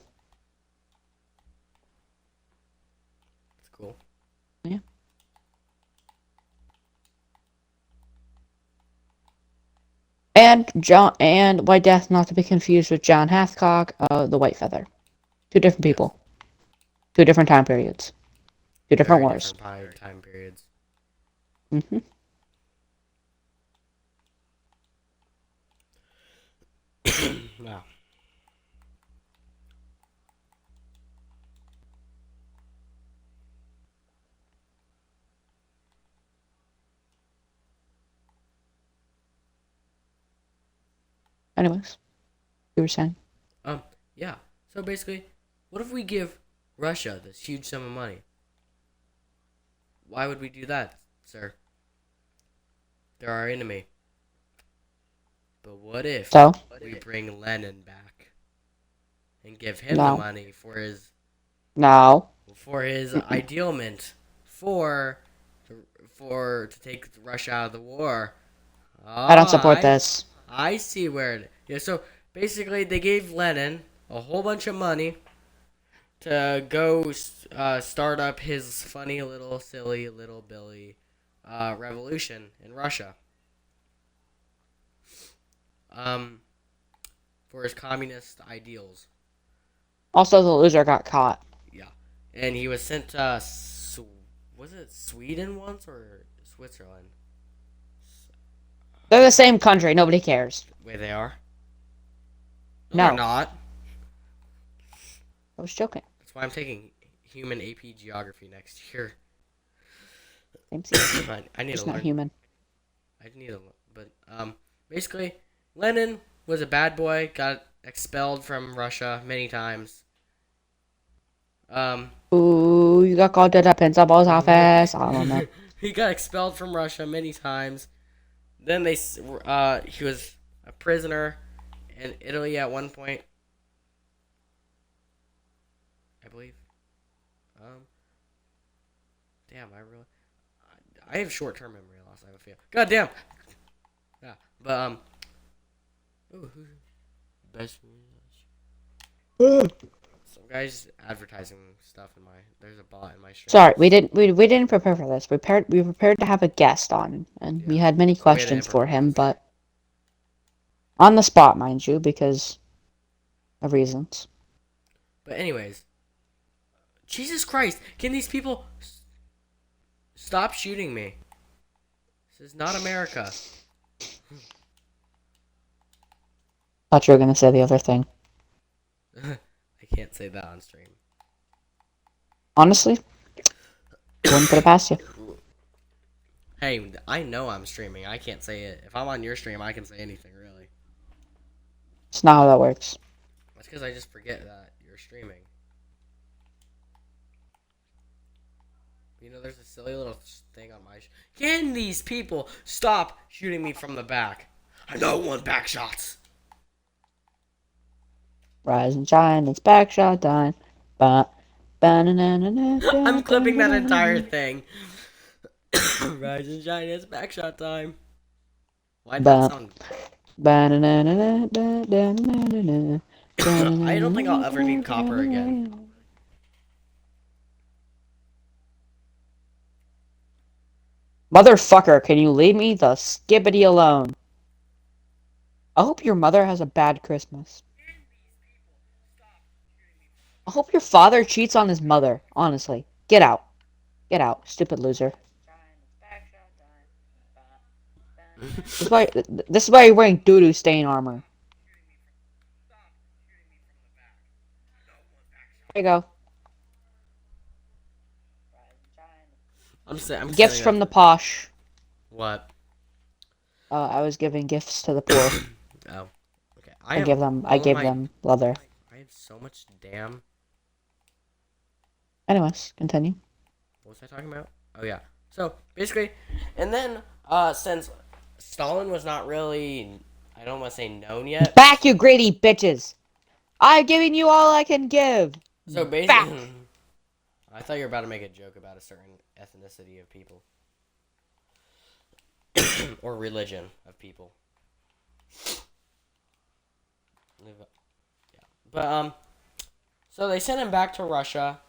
That's cool. Yeah. And White Death, not to be confused with John Hathcock, the White Feather. Two different people. 2 different time periods. 2 different Very wars. different time periods. Mm-hmm. Wow. Anyways, you were saying? Yeah. So basically, what if we give Russia this huge sum of money? Why would we do that, sir? They're our enemy. But what if So? we bring Lenin back and give him No. the money for his No. idealment to take Russia out of the war? I don't support this. I see where it. Yeah. So basically, they gave Lenin a whole bunch of money to go start up his funny little silly little Billy revolution in Russia. For his communist ideals. Also, the loser got caught. Yeah, and he was sent to was it Sweden once or Switzerland? They're the same country. Nobody cares. Wait, they are? No. They're not. I was joking. That's why I'm taking human AP geography next year. Same thing. I need Just to not learn. human. I need to, but basically, Lenin was a bad boy. Got expelled from Russia many times. Ooh, you got called to the principal's office. I don't know. He got expelled from Russia many times. Then he was a prisoner in Italy at one point, I believe. damn, I have short-term memory loss. I have a feel. God damn. Yeah, but ooh, best. Some guys advertising stuff in my. There's a bot in my stream. Sorry, we didn't prepare for this. We prepared to have a guest on, and we Yeah. had many So we had to questions for him, improvise. but on the spot, mind you, because of reasons. But anyways, Jesus Christ! Can these people stop shooting me? This is not America. Thought you were gonna say the other thing. I can't say that on stream. Honestly, wouldn't put it past you. Hey, I know I'm streaming. I can't say it. If I'm on your stream, I can say anything, really. It's not how that works. That's because I just forget that you're streaming. You know, there's a silly little thing on my. Can these people stop shooting me from the back? I don't want back shots. Rise and shine, it's backshot time. I'm clipping that entire thing. Rise and shine, it's back shot time. Why'd that sound? I don't think I'll ever need copper again. Motherfucker, can you leave me the skibbity alone? I hope your mother has a bad Christmas. I hope your father cheats on his mother, honestly. Get out. Get out, stupid loser. This is why you're wearing doo-doo stain armor. There you go. I'm Gifts from the posh. What? I was giving gifts to the poor. Oh, okay. I gave them leather. I have so much damn. Anyways, continue. What was I talking about? Oh yeah. So basically, and then since Stalin was not really, I don't want to say known yet. Back, you greedy bitches! I've given you all I can give. So basically, I thought you were about to make a joke about a certain ethnicity of people or religion of people. Yeah. But so they sent him back to Russia.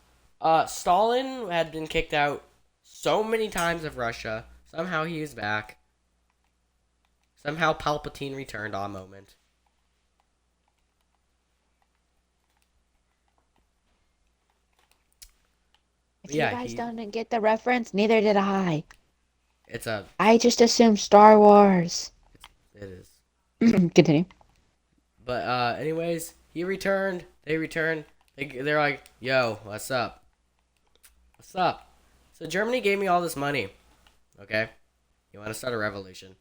Stalin had been kicked out so many times of Russia. Somehow he was back. Somehow Palpatine returned on moment. If you guys don't get the reference, neither did I. I just assumed Star Wars. It is. Continue. But anyways, he returned. They returned. They're like, yo, what's up? What's up? So Germany gave me all this money. Okay? You want to start a revolution.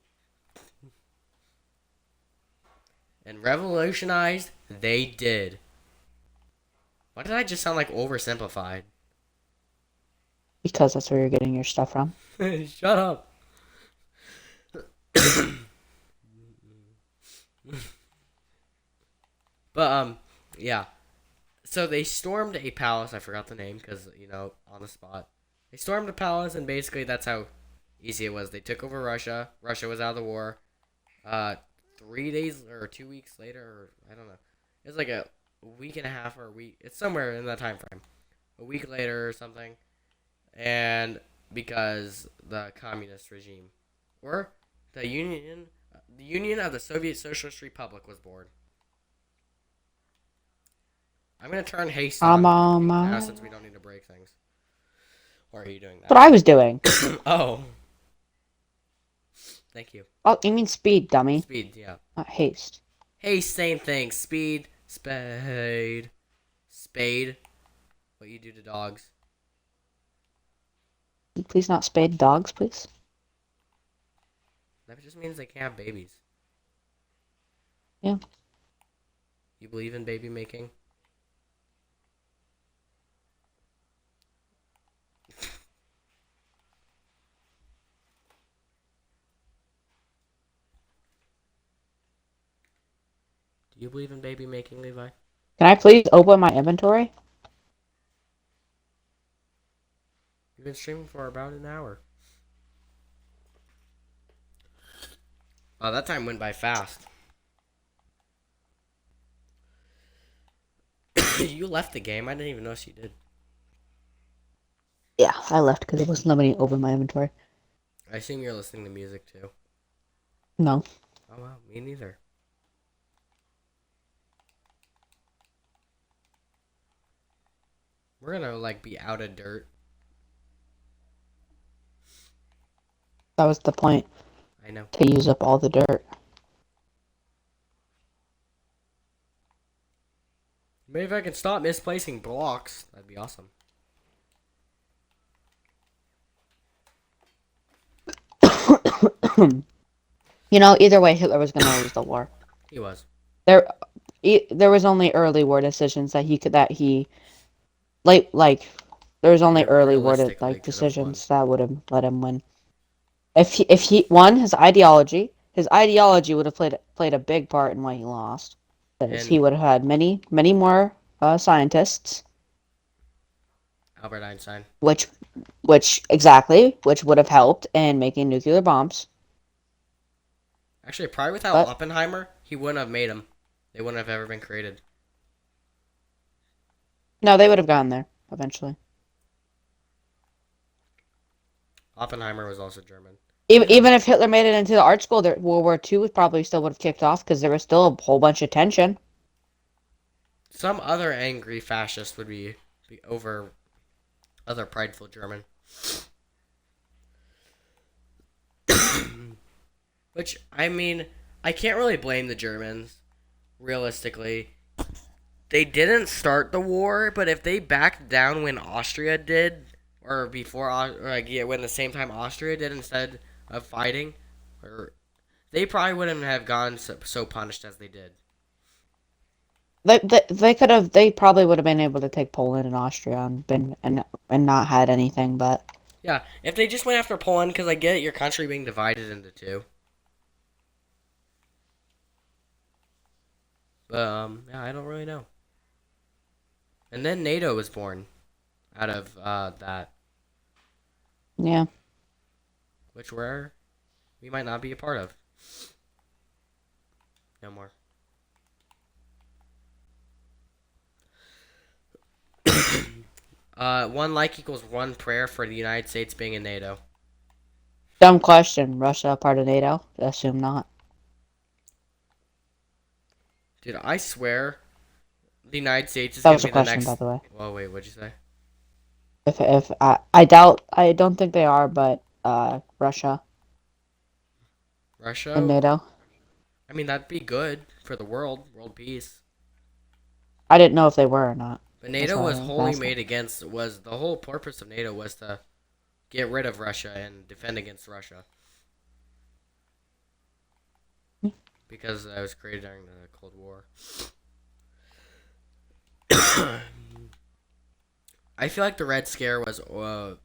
And revolutionized, they did. Why did I just sound like oversimplified? Because that's where you're getting your stuff from. Shut up. But, yeah. So they stormed a palace. I forgot the name because, on the spot. They stormed a palace, and basically that's how easy it was. They took over Russia. Russia was out of the war. 3 days or 2 weeks later, or I don't know. It was like a week and a half or a week. It's somewhere in that time frame. A week later or something. And because the communist regime, or the Union of the Soviet Socialist Republic was born. I'm gonna turn haste on now since we don't need to break things. Or are you doing that? What I was doing. Oh. Thank you. Oh, you mean speed, dummy. Speed, yeah. Not haste. Haste, same thing. Speed, spade. Spade. What you do to dogs. Please not spade dogs, please. That just means they can't have babies. Yeah. You believe in baby making? Do you believe in baby making, Levi? Can I please open my inventory? You been streaming for about an hour. Oh, that time went by fast. You left the game. I didn't even notice you did. Yeah, I left because there wasn't nobody open my inventory. I assume you're listening to music too. No. Oh wow, me neither. We're gonna like be out of dirt. That was the point, I know. to use up all the dirt. Maybe if I can stop misplacing blocks, that'd be awesome. You know, either way, Hitler was gonna lose the war. He was. There, there was only early war decisions that he like there was only early war Realistically, could have won. decisions that would have let him win. If he won, his ideology would have played a big part in why he lost. Because he And would have had many more scientists, Albert Einstein. which which would have helped in making nuclear bombs. Actually, probably without But Oppenheimer, he wouldn't have made them. They wouldn't have ever been created. no, they would have gotten there eventually. Oppenheimer was also German. Even if Hitler made it into the art school, World War II would probably still would have kicked off because there was still a whole bunch of tension. Some other angry fascist would be over other prideful German. Which, I mean, I can't really blame the Germans, realistically. They didn't start the war, but if they backed down when Austria did, or before, or like, yeah, when the same time Austria did instead of fighting, or they probably wouldn't have gone so punished as they did. They probably would have been able to take Poland and Austria and not had anything, but Yeah, if they just went after Poland, because I get your country being divided into two. But, yeah, I don't really know. And then NATO was born out of that, yeah. which we might not be a part of. No more. One like equals one prayer for the United States being in NATO. Dumb question. Russia a part of NATO? Assume not. Dude, I swear the United States is That going was to a be the question, by next... the way. Well, wait, what'd you say? If I don't think they are, but Russia and Russia? NATO. I mean, that'd be good for the world peace. I didn't know if they were or not. But That's NATO why I was was wholly asking. made against... Was the whole purpose of NATO was to get rid of Russia and defend against Russia. Because it was created during the Cold War. I feel like the Red Scare was a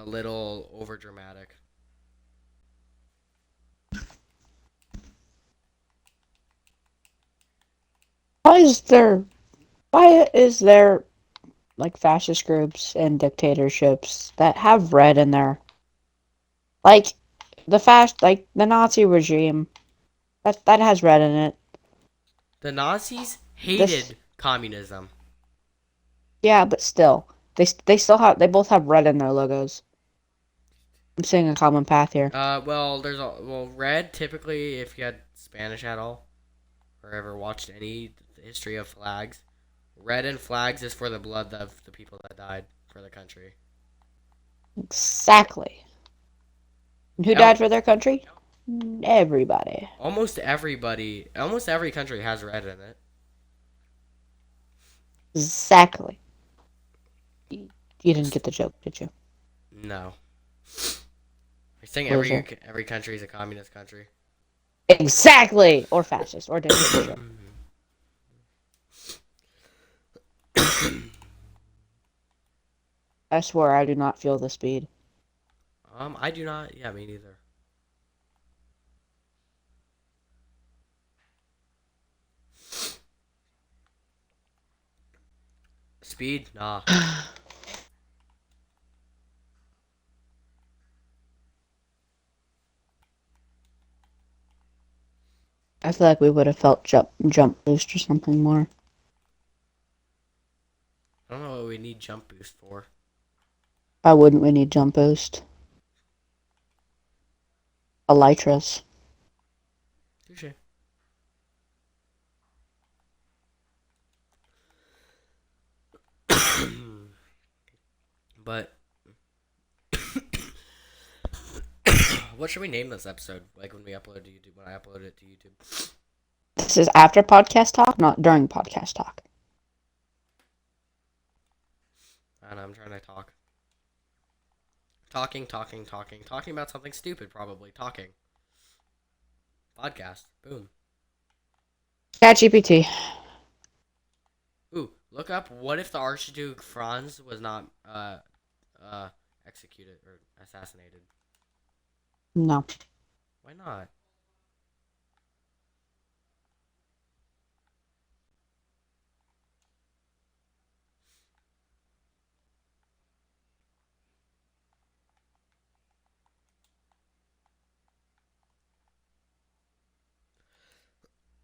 little over dramatic. Why is there like fascist groups and dictatorships that have red in there? Like like the Nazi regime that has red in it. The Nazis This hated communism. Yeah, but still they both have red in their logos. I'm seeing a common path here. Well, red typically, if you had Spanish at all, or ever watched any history of flags, red in flags is for the blood of the people that died for the country. Exactly. And who Now, died for their country? Everybody. almost every country has red in it. Exactly. You didn't get the joke, did you? No, I think Loser. every country is a communist country. Exactly! Or fascist, or dictatorship. I swear I do not feel the speed. I do not. Yeah, me neither. Speed? Nah. I feel like we would have felt jump boost or something more. I don't know what we need jump boost for. Why wouldn't we need jump boost? Elytras. Touche. But what should we name this episode? Like when we upload it to YouTube, when I upload it to YouTube. This is after podcast talk, not during podcast talk. I don't know, I'm trying to talk. Talking about something stupid, probably. Talking. Podcast. Boom. ChatGPT. Ooh, look up what if the Archduke Franz was not executed or assassinated. No. Why not?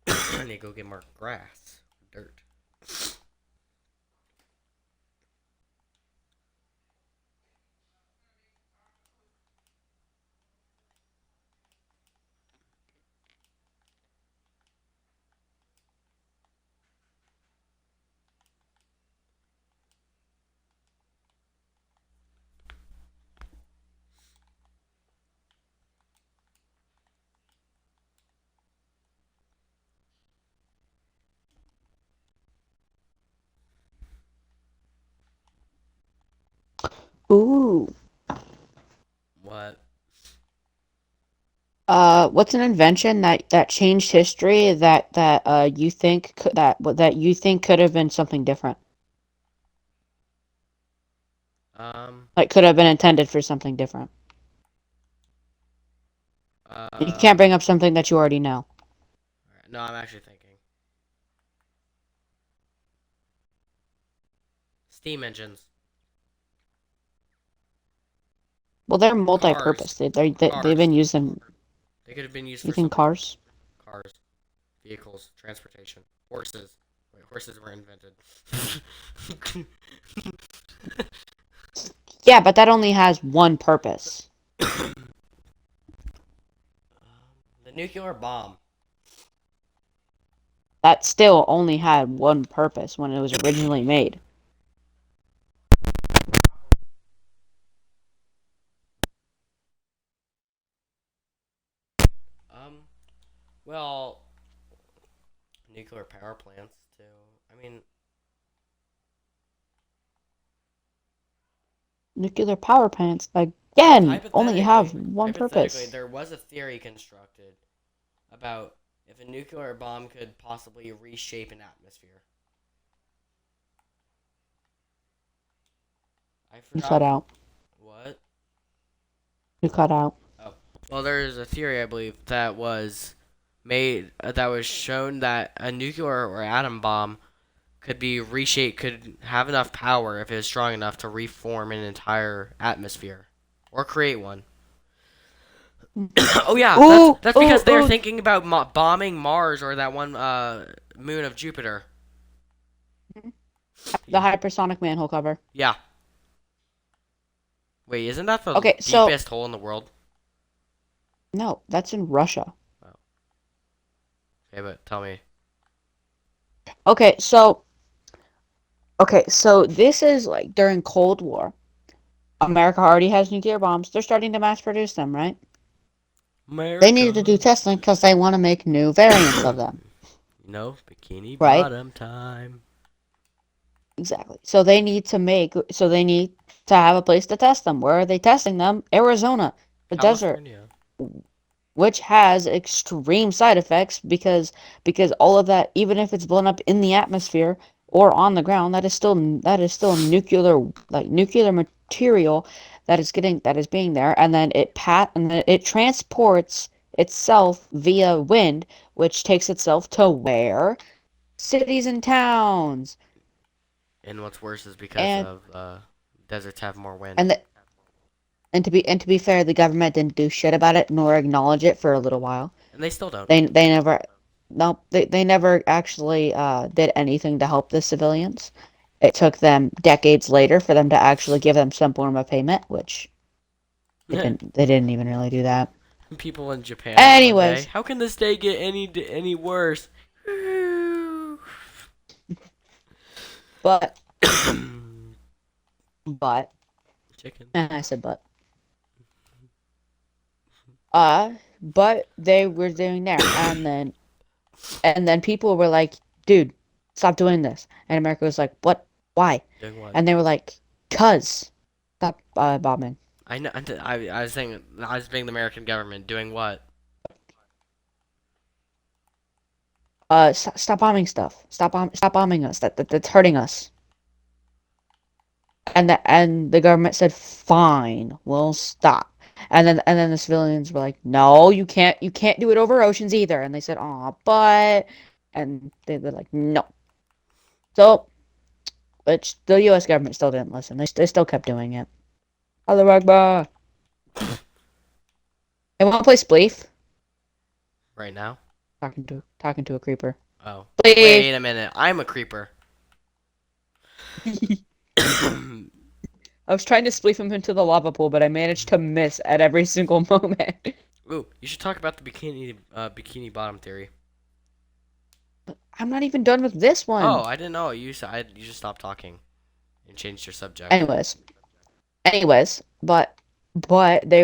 I need to go get more grass. Dirt. Ooh. What? What's an invention that changed history that you think that you think could have been something different? Um. Like could have been intended for something different. You can't bring up something that you already know. No, I'm actually thinking. Steam engines. Well, they're Cars. multi-purpose. They've Cars. been used in. They could have been used You for think something. cars? Cars. Vehicles. Transportation. Horses. Wait, horses were invented. Yeah, but that only has one purpose. The nuclear bomb. That still only had one purpose when it was originally made. Um. Well, nuclear power plants too. I mean, Nuclear power plants, like again, only have one hypothetically, purpose. there was a theory constructed about if a nuclear bomb could possibly reshape an atmosphere. I You cut forgot out. what. You cut out. Oh, well, there's a theory I believe that was made that was shown that a nuclear or atom bomb could be reshaped, could have enough power if it was strong enough to reform an entire atmosphere or create one. Oh yeah, Ooh, that's ooh, because they're ooh. thinking about bombing Mars or that one moon of Jupiter. The hypersonic manhole cover. Yeah. Wait, isn't that the Okay, so deepest hole in the world? no, that's in Russia. Oh. Okay, but tell me. Okay, so this is like during Cold War. America already has nuclear bombs. They're starting to mass produce them, right? They needed to do America. testing because they want to make new variants of them, Bikini right? bottom time. Exactly. So they need to have a place to test them. Where are they testing them? Arizona, the desert, California. which has extreme side effects because all of that, even if it's blown up in the atmosphere or on the ground, that is still nuclear material that is being there, and then it transports itself via wind, which takes itself to where? Cities and towns. And what's worse is because And of deserts have more wind. and the, and to be fair, the government didn't do shit about it nor acknowledge it for a little while. And they still don't. They never. nope, they never actually did anything to help the civilians. It took them decades later for them to actually give them some form of payment, which they didn't even really do that. People in Japan one day. Anyways, How can this day get any worse? but but Chicken. and I said but they were doing there, and then people were like, dude, stop doing this. And America was like, what? Why? Doing what? And they were like, cuz stop bombing. I know. I was saying I was being the American government doing what? Stop bombing stuff. Stop bombing us. That's hurting us. And the government said, fine, we'll stop. And then the civilians were like, no, you can't do it over oceans either. And they said, oh, but, and they were like, no. So, which the U.S. government still didn't listen. They still kept doing it. Allahu Akbar. They want to play Spleef. Right now? Talking to a creeper. Oh. Spleef. Wait a minute. I'm a creeper. I was trying to spleef him into the lava pool, but I managed to miss at every single moment. Ooh, you should talk about the bikini bottom theory. I'm not even done with this Oh, one. I didn't know. You just stopped talking and changed your subject. Anyways, but they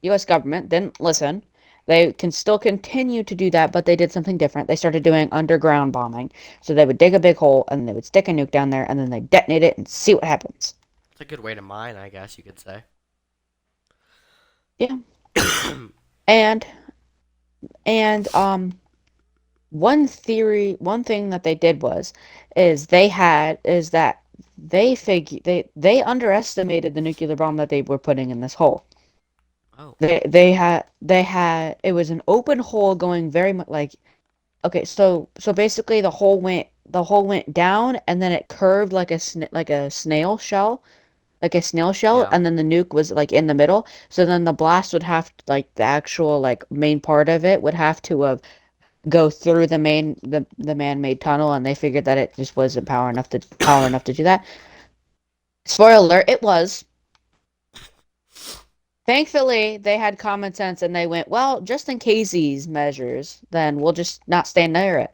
U.S. government didn't listen. They can still continue to do that, but they did something different. They started doing underground bombing. So they would dig a big hole and they would stick a nuke down there and then they detonate it and see what happens. It's a good way to mine, I guess you could say. Yeah. And and one thing that they did is that they underestimated the nuclear bomb that they were putting in this hole. Oh. They had it was an open hole going very much like okay, so basically the hole went down and then it curved like like a snail shell, Yeah. and then the nuke was like in the middle. So then the blast would have to, like the actual like main part of it would have to go through the man-made tunnel, and they figured that it just wasn't power enough to do that. Spoiler alert, it was. Thankfully, they had common sense and they went, well, just in case these measures, then we'll just not stand near it.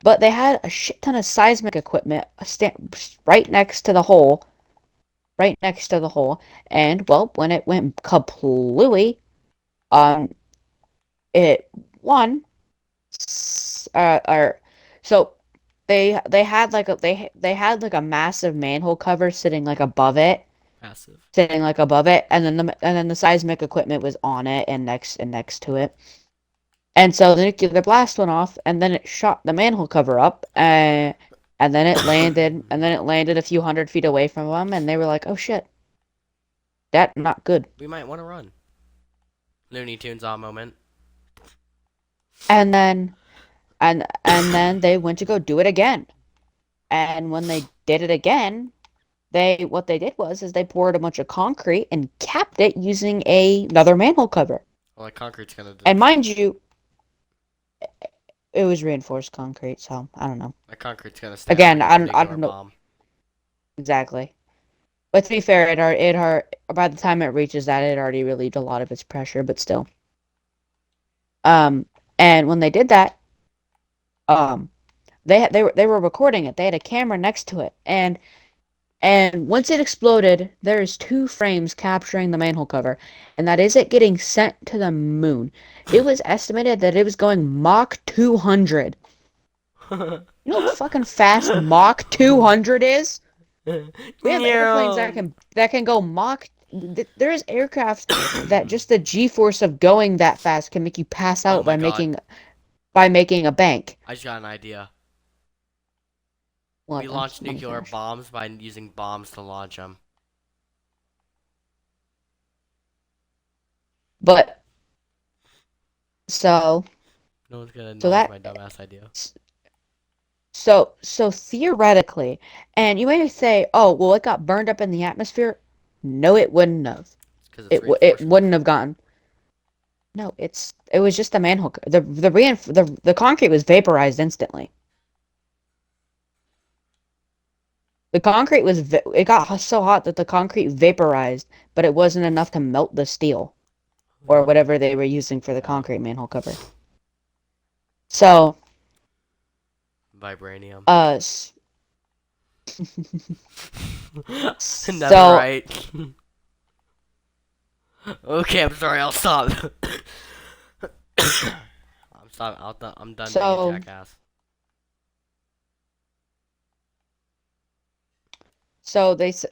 But they had a shit ton of seismic equipment right next to the hole, right next to the hole. And well, when it went kaplooey, um, it one, or so they had like a massive manhole cover sitting like above it, Passive. and then the seismic equipment was on it and next to it. And so the nuclear blast went off, and then it shot the manhole cover up, and then it landed a few hundred feet away from them, and they were like, "Oh shit, that not good." We might want to run. Looney Tunes all moment. And then and then they went to go do it again. And when they did it again, they what they did was is they poured a bunch of concrete and capped it using another manhole cover. Well, like concrete's gonna. And mind you, it was reinforced concrete, so I don't know. Like concrete's gonna stand up Again, against a I nuclear don't know bomb. exactly. But to be fair, by the time it reaches that, it already relieved a lot of its pressure, but still. Um, and when they did that, um, they were recording it. They had a camera next to it, and once it exploded, there's two frames capturing the manhole cover, and that is it getting sent to the moon. It was estimated that it was going Mach 200. You know how fucking fast Mach 200 is? We have airplanes that can go Mach. There is aircraft that just the G-force of going that fast can make you pass Oh out my god. by making a bank. I just got an idea. What? We launch Let me nuclear finish. bombs by using bombs to launch them. But so No one's gonna so acknowledge that my dumbass idea. so theoretically, and you may say, oh well, it got burned up in the atmosphere. No, it wouldn't have. Because it's It reinforced wouldn't have concrete. gotten. No, it was just the manhole. The concrete was vaporized instantly. The concrete it got so hot that the concrete vaporized, but it wasn't enough to melt the steel or whatever they were using for the Oh, concrete manhole cover. So, vibranium. uh, so, Netherite. Okay, I'm sorry. I'll stop. I'm stop. I'm done being a so, jackass. so they, s-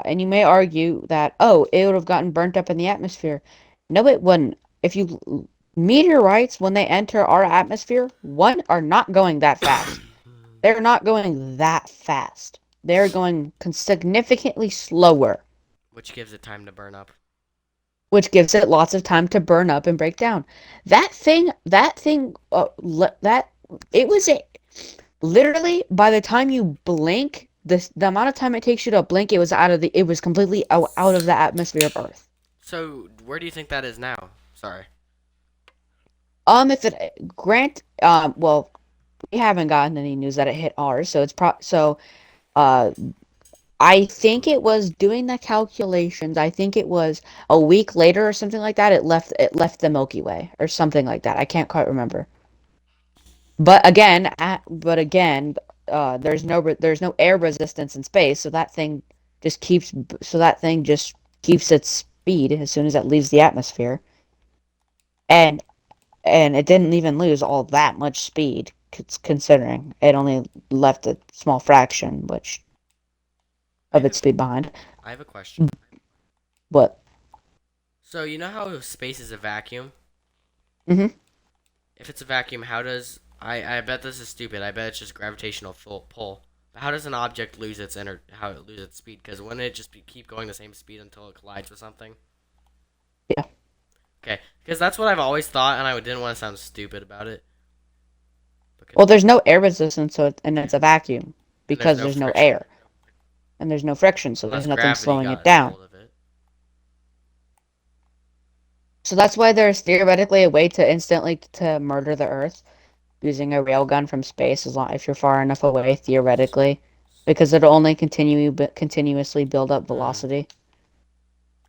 and you may argue that, oh, it would have gotten burnt up in the atmosphere. No, it wouldn't. If you Meteorites, when they enter our atmosphere, one, are not going that fast. They're not going that fast. They're going significantly slower, Which gives it time to burn up. which gives it lots of time to burn up and break down. That it was a literally by the time you blink, the amount of time it takes you to blink, it was completely out of the atmosphere of Earth. So, where do you think that is now? Sorry. If it grant well, we haven't gotten any news that it hit ours, so uh I think it was doing the calculations. I think it was a week later or something like that. It left the Milky Way or something like that. I can't quite remember. But again, there's no air resistance in space, so that thing just keeps its speed as soon as it leaves the atmosphere, and it didn't even lose all that much speed, considering it only left a small fraction, which I of have a, its speed behind. I have a question. But So, you know how space is a vacuum? hmm If it's a vacuum, how does I bet this is stupid. I bet it's just gravitational pull. But how does an object lose how it loses its speed? Because wouldn't it just keep going the same speed until it collides with something? yeah. Okay, because that's what I've always thought, and I didn't want to sound stupid about it. Well, there's no air resistance, and it's a vacuum And there's because no there's no friction air and there's no friction, so there's unless nothing gravity slowing it got a down. hold of it. So that's why there's theoretically a way to instantly to murder the Earth using a railgun from space, as long if you're far enough away, theoretically, because it'll only continuously build up Hmm, velocity.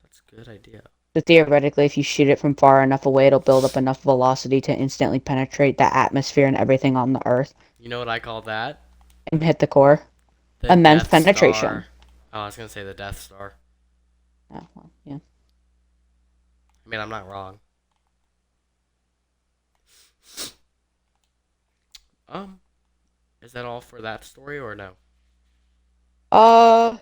that's a good idea. So theoretically, if you shoot it from far enough away, it'll build up enough velocity to instantly penetrate the atmosphere and everything on the Earth You know what I call that? and hit the core. The Immense Death penetration. Star. Oh, I was gonna say the Death Star. Oh, well, yeah. I mean, I'm not wrong. Um, is that all for that story or no? Uh,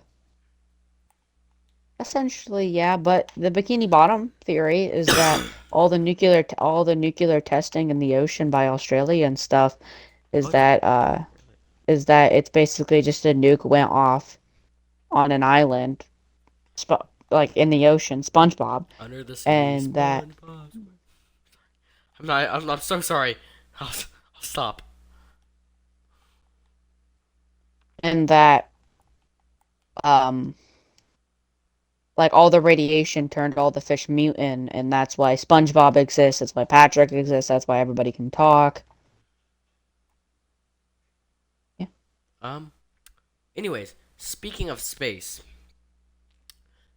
Essentially, yeah, but the Bikini Bottom theory is that all the nuclear testing in the ocean by Australia and stuff is Oh, it's that it's basically just a nuke went off on an island, like in the ocean, SpongeBob, under the sea, and that SpongeBob. I'm not. I'm so sorry. I'll stop. and that um like all the radiation turned all the fish mutant, and that's why SpongeBob exists. That's why Patrick exists. That's why everybody can talk. Yeah. Um. Anyways, speaking of space,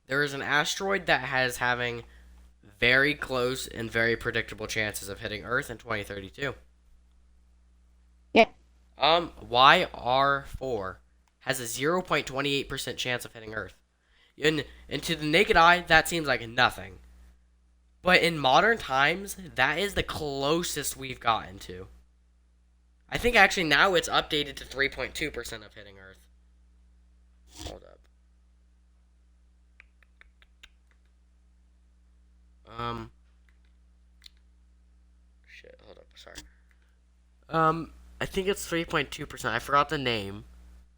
there is an asteroid that has having very close and very predictable chances of hitting Earth in 2032. Yeah. YR4 has a 0.28% chance of hitting Earth. And to the naked eye, that seems like nothing. But in modern times, that is the closest we've gotten to. I think actually now it's updated to 3.2% of hitting Earth. Hold up. Um, shit, hold up, sorry. I think it's 3.2%. I forgot the name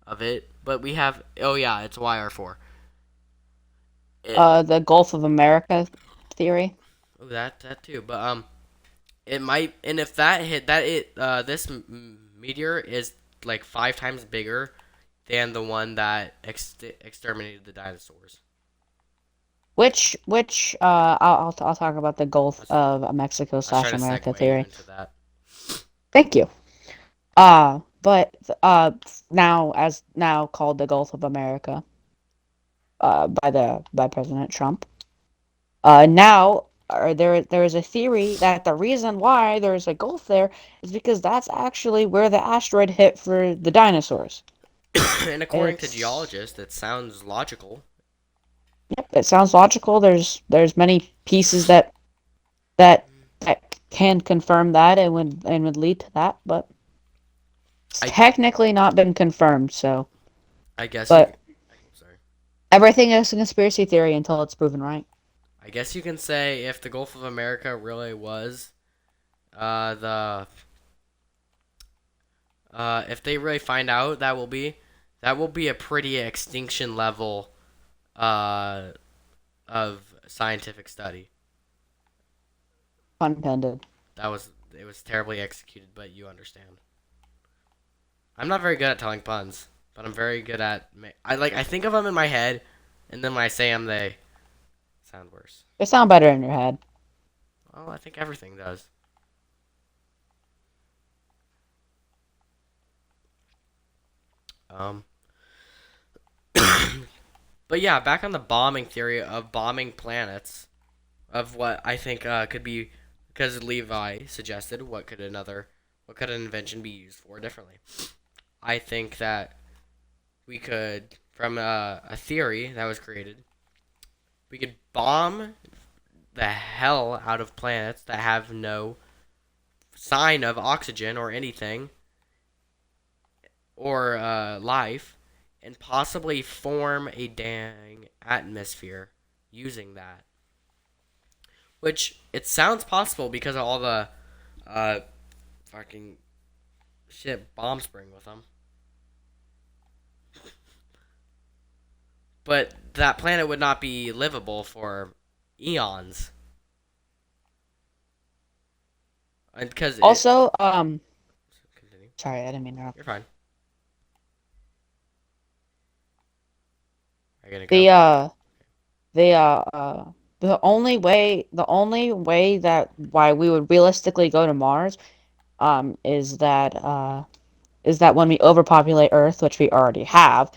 of it, but we have, oh yeah, it's YR4. It, The Gulf of America theory. oh, that too, but, it might, and if that hit, this meteor is like 5 times bigger than the one that exterminated the dinosaurs. I'll talk about the Gulf Let's, of Mexico let's try slash to America segue you theory. into that. Thank you. But now as now called the Gulf of America, by President Trump. Now there is a theory that the reason why there's a gulf there is because that's actually where the asteroid hit for the dinosaurs. And according to It's geologists, it sounds logical. Yep, it sounds logical. There's many pieces that can confirm that and would lead to that, but it's I technically not been confirmed. So, I guess you. but Sorry. everything is a conspiracy theory until it's proven right. I guess you can say if the Gulf of America really was the if they really find out, that will be a pretty extinction level uh of scientific study. Pun intended. It was terribly executed, but you understand. I'm not very good at telling puns, but I'm very good at I think of them in my head, and then when I say them, they sound worse. They sound better in your head. Well, I think everything does. Um, but yeah, back on the bombing theory of bombing planets, of what I think could be, because Levi suggested what could an invention be used for differently. I think that we could, from a theory that was created, we could bomb the hell out of planets that have no sign of oxygen or anything or life, and possibly form a dang atmosphere using that. Which it sounds possible because of all the uh, fucking shit bombs bring with them. But that planet would not be livable for eons. And because it. Also, Continue. sorry, I didn't mean to interrupt. You're fine. Are you gonna go? The uh the the only way that why we would realistically go to Mars is that when we overpopulate Earth, which we already have.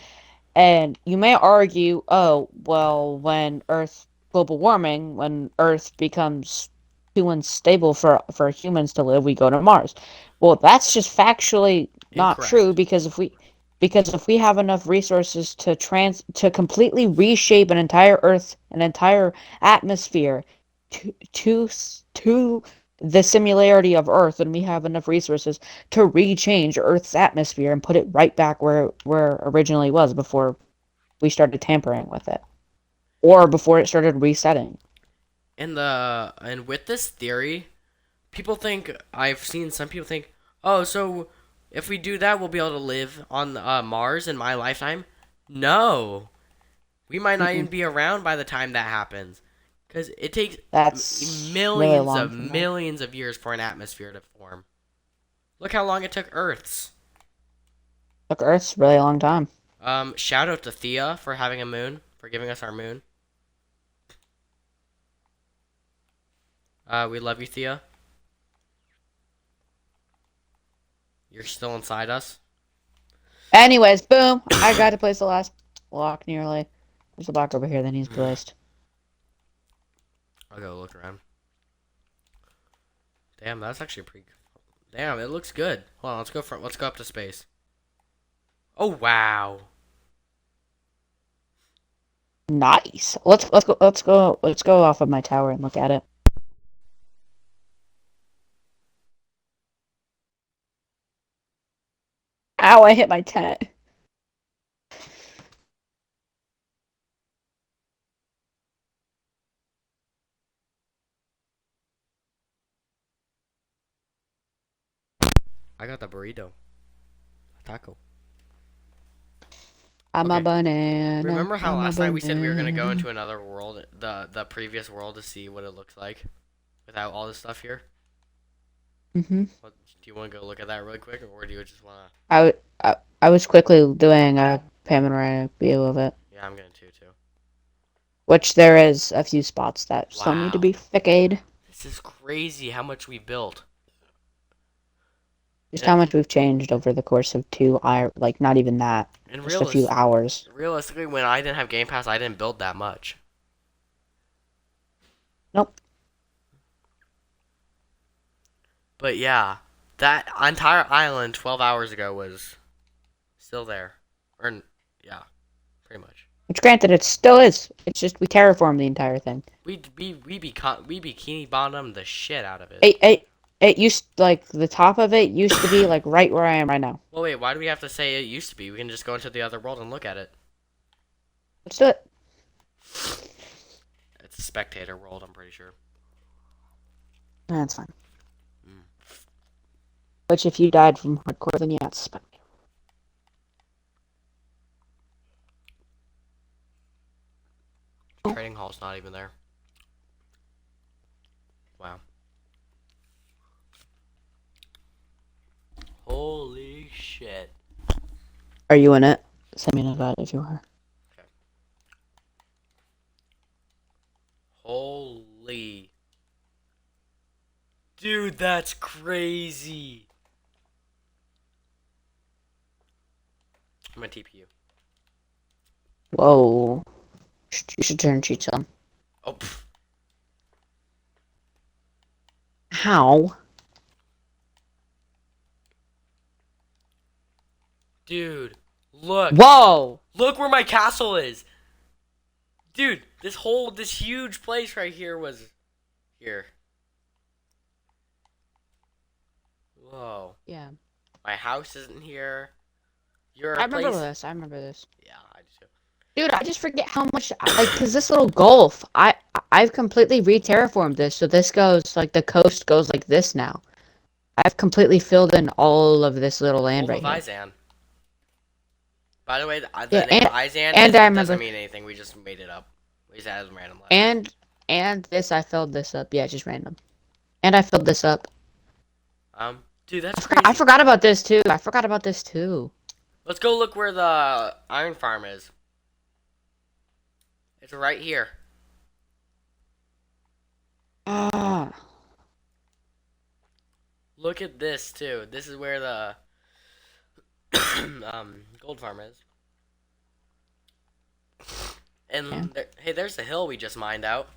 And you may argue, oh, well, when Earth global warming, when Earth becomes too unstable for humans to live, we go to Mars. Well, that's just factually not true Incorrect. because if we have enough resources to completely reshape an entire atmosphere to the similarity of Earth, and we have enough resources to rechange Earth's atmosphere and put it right back where it originally was before we started tampering with it, or before it started resetting. And with this theory, people think I've seen some people think, oh, so if we do that, we'll be able to live on Mars in my lifetime. No, we might not even Mm-mm. be around by the time that happens, because it takes That's really millions long of from now. millions of years for an atmosphere to form. Look how long it took Earth's. Took Earth's a really long time. Shout out to Thea for having a moon, for giving us our moon. We love you, Thea. You're still inside us. Anyways, boom! I got to place the last block nearly. There's a block over here that needs placed. I'll go look around. Damn, that's actually pretty. Damn, it looks good. Hold on, let's go up to space. Oh wow. Nice. Let's go off of my tower and look at it. Ow! I hit my tent. I got the burrito. Taco. I'm a Okay. banana. Remember how I'm a last night we said we were gonna go banana. into another world, the previous world, to see what it looks like without all this stuff here? Mhm. What, do you want to go look at that really quick, or do you just wanna? I, w- I was quickly doing a panoramic view of it. Yeah, I'm gonna too. Which there is a few spots that still need to Wow. be fixed. This is crazy how much we built. Just how And, much we've changed over the course of like not even that, and just a few hours. realistically, when I didn't have Game Pass, I didn't build that much. Nope. But yeah, that entire island 12 hours ago was still there. Or, yeah, pretty much. Which, granted, it still is. It's just we terraformed the entire thing. We bikini bottomed the shit out of it. It used like the top of it used to be like right where I am right now. Well, wait, why do we have to say it used to be? We can just go into the other world and look at it. Let's do it. It's a spectator world, I'm pretty sure. That's fine. Mm. Which, if you died from hardcore, then yeah, it's fine. Trading hall's not even there. Wow. Holy shit. Are you in it? Send me an invite if you are. Okay. Holy. Dude, that's crazy. I'm gonna TP you. Whoa. You should turn cheats on. Oh, pff. How? Dude, look. Whoa! Look where my castle is. Dude, this huge place right here was here. Whoa. Yeah. My house isn't here. Your I remember place. this. I remember this. Yeah, I do too. Dude, I just forget how much, like, cause this little gulf, I've completely re-terraformed this, so this goes, like, the coast goes like this now. I've completely filled in all of this little land All right of here. Izan. By the way, the Yeah, name Izan and I remember, doesn't mean anything. We just made it up. We just added random letters. and this, I filled this up. Yeah, just random. And I filled this up. Dude, that's I crazy. forgot about this too. I forgot about this too. Let's go look where the iron farm is. It's right here. Ah. Look at this too. This is where the gold farm is. And Yeah. hey, there's the hill we just mined out.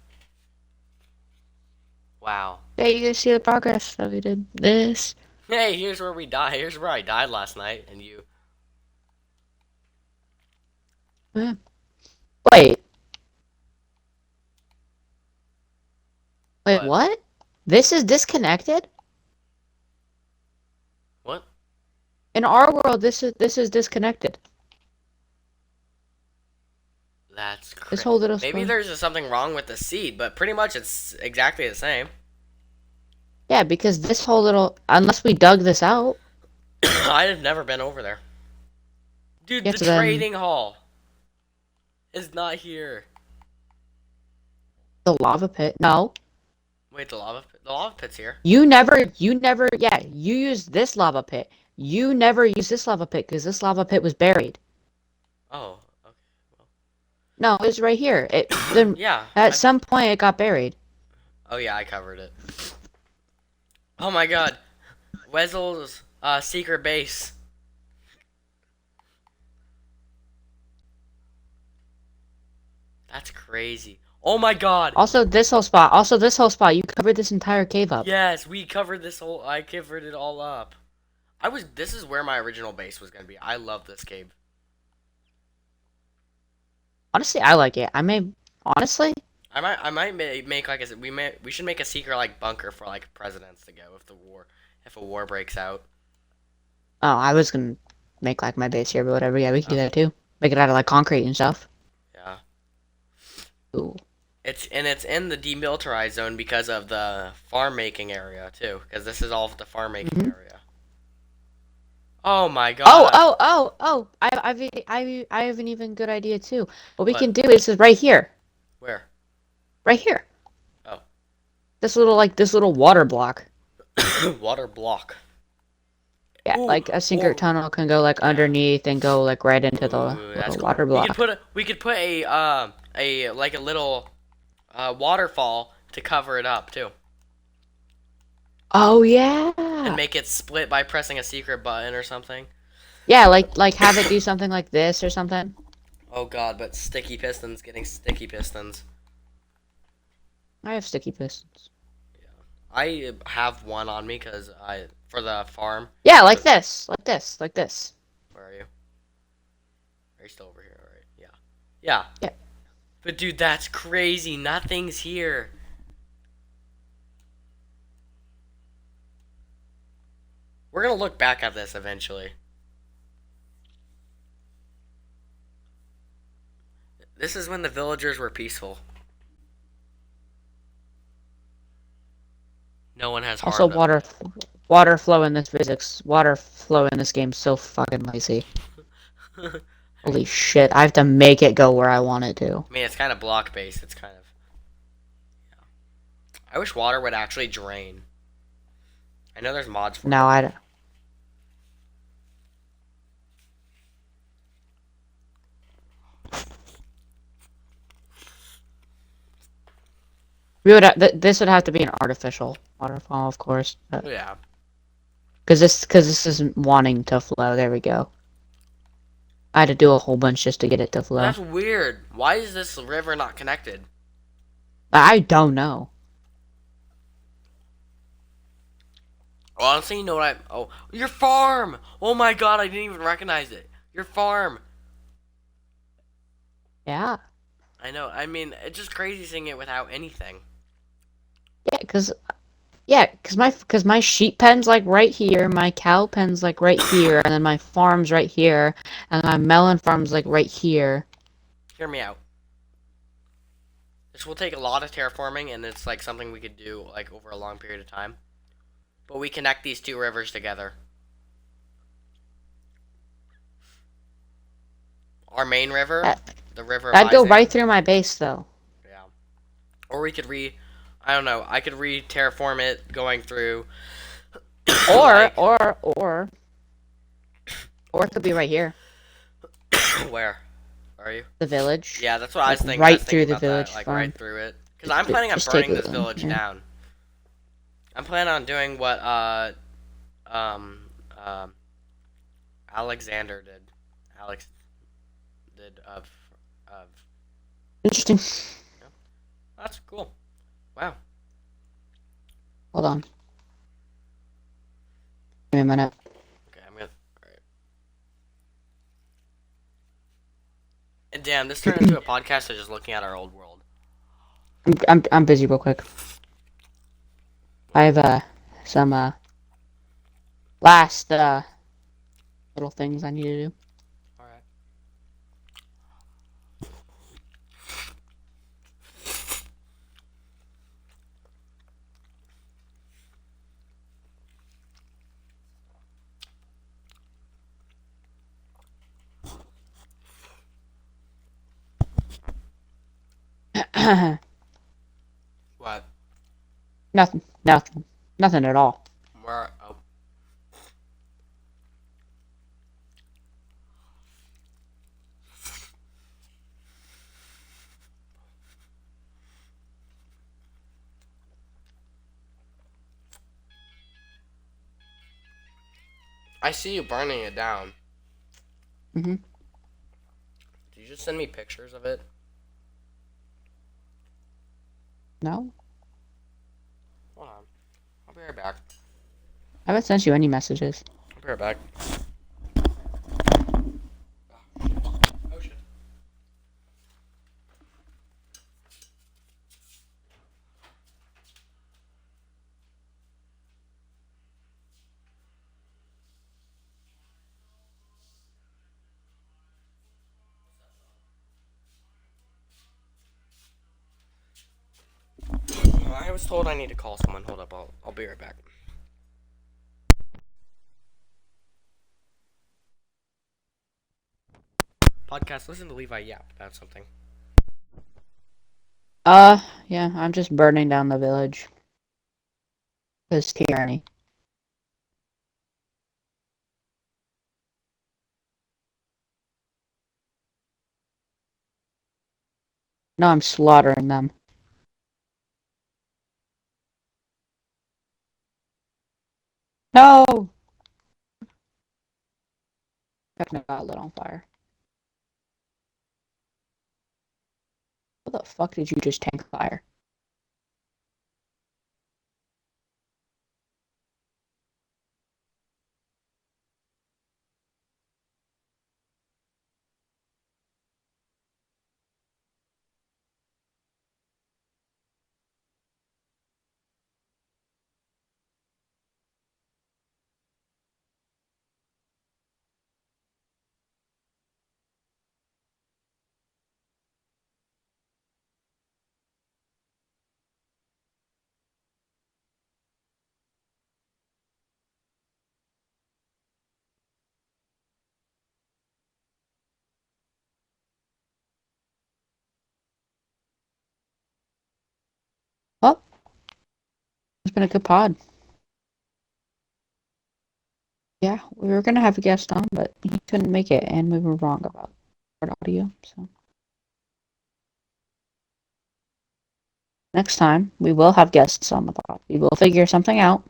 Wow. Yeah, you guys see the progress that we did this. Hey, here's where we died. Here's where I died last night, and you. Yeah. Wait. Wait, what? This is disconnected? What? In our world, this is disconnected. That's This crazy. whole little Maybe spot. there's just something wrong with the seed, but pretty much it's exactly the same. Yeah, because this whole little, unless we dug this out. I've never been over there. Dude, Yeah, the so then trading hall is not here. the lava pit. No, Wait, the lava pit's here. you never. Yeah, you used this lava pit. You never used this lava pit because this lava pit was buried. Oh, okay. No, it's right here. It then Yeah. at some point it got buried. Oh yeah, I covered it. Oh my god. Wezzel's secret base. That's crazy. Oh my god. Also, this whole spot. Also, this whole spot. You covered this entire cave up. Yes, we covered this whole. I covered it all up. This is where my original base was gonna be. I love this cave. Honestly, I like it. Honestly. I might make like we should make a secret like bunker for like presidents to go if a war breaks out. Oh, I was gonna make like my base here, but whatever. Yeah, we can do Oh, that too. Make it out of like concrete and stuff. yeah. Ooh. It's in the demilitarized zone because of the farm making area too. Because this is all the farm making area. Oh my god. Oh! I have an even good idea too. What we What? can do is right here, Where? right here. Oh. This little water block. Water block. Yeah, Ooh, like a secret tunnel can go like underneath and go like right into the Ooh, that's little cool. water block. We could put a a like a little waterfall to cover it up too, Oh and yeah. make it split by pressing a secret button or something. Yeah, like have it do something like this or something. Oh god, but sticky pistons getting sticky pistons. I have sticky pistons. I have one on me because I for the farm. Yeah, like this, like this, like this. Where are you? Are you still over here? All right. Yeah. Yeah. Yeah. But dude, that's crazy. Nothing's here. We're gonna look back at this eventually. This is when the villagers were peaceful. No one has Also, harmed them. water flow in this physics. Water flow in this game so fucking lazy. Holy shit! I have to make it go where I want it to. I mean, it's kind of block based. It's kind of. I wish water would actually drain. I know there's mods for it. No, I don't. This would have to be an artificial waterfall, of course, Yeah. because this isn't wanting to flow. There we go. I had to do a whole bunch just to get it to Well, flow. that's weird. Why is this river not connected? I don't know. Honestly, you know what Oh, your farm! Oh my god, I didn't even recognize it. Your farm! Yeah, I know. I mean, it's just crazy seeing it without anything. because my sheep pen's like right here, my cow pen's like right here, and then my farm's right here, and my melon farm's like right here. Hear me out. This will take a lot of terraforming, and it's like something we could do like over a long period of time. But we connect these two rivers together. Our main river, That, the river of that'd go Isaac. right through my base, though. Yeah. Or we could I don't know. I could terraform it going through. Or, like, or it could be right here, where? Are you? the village. Yeah, that's what I was thinking. Right I was thinking through the about that, village like farm. right through it. Because I'm planning on Just take burning it this in, village yeah. down. I'm planning on doing what um um Alexander did. Alex did of. Interesting. Yeah. That's cool. Wow. Hold on. Give me a minute. Okay, I'm gonna. Alright. And damn, this turned into a podcast of just looking at our old world. I'm busy real quick. I have some last little things I need to do. Alright. What? Nothing at all. Where? Oh. I see you burning it down. Mhm. Did you just send me pictures of it? No, Hold on. I'll be right back. I haven't sent you any messages. I'll be right back. Oh shit. I was told I need to call someone. Hold up, I'll be right back. Podcast, listen to Levi yap about something. Yeah, I'm just burning down the village. Cause tyranny. No, I'm slaughtering them. No! I got lit on fire. What the fuck did you just tank fire? Well, it's been a good pod. Yeah, we were gonna have a guest on, but he couldn't make it, and we were wrong about audio, so. Next time, we will have guests on the pod. We will figure something out.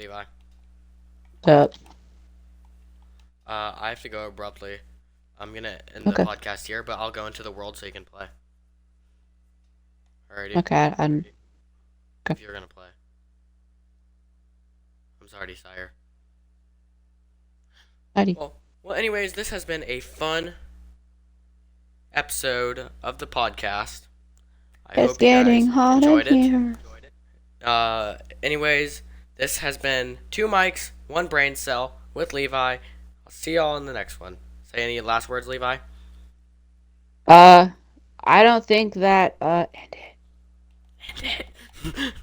Levi. Uh, I have to go abruptly. I'm gonna end the okay. podcast here, but I'll go into the world so you can play. Alrighty. Okay, If you're gonna play. I'm sorry, sire. Alrighty. Well, anyways, this has been a fun episode of the podcast. I It's hope you getting guys hot in enjoyed it. here. Anyways, this has been 2 mics, 1 brain cell with Levi. I'll see y'all in the next one. Say any last words, Levi? I don't think that, end it. End it.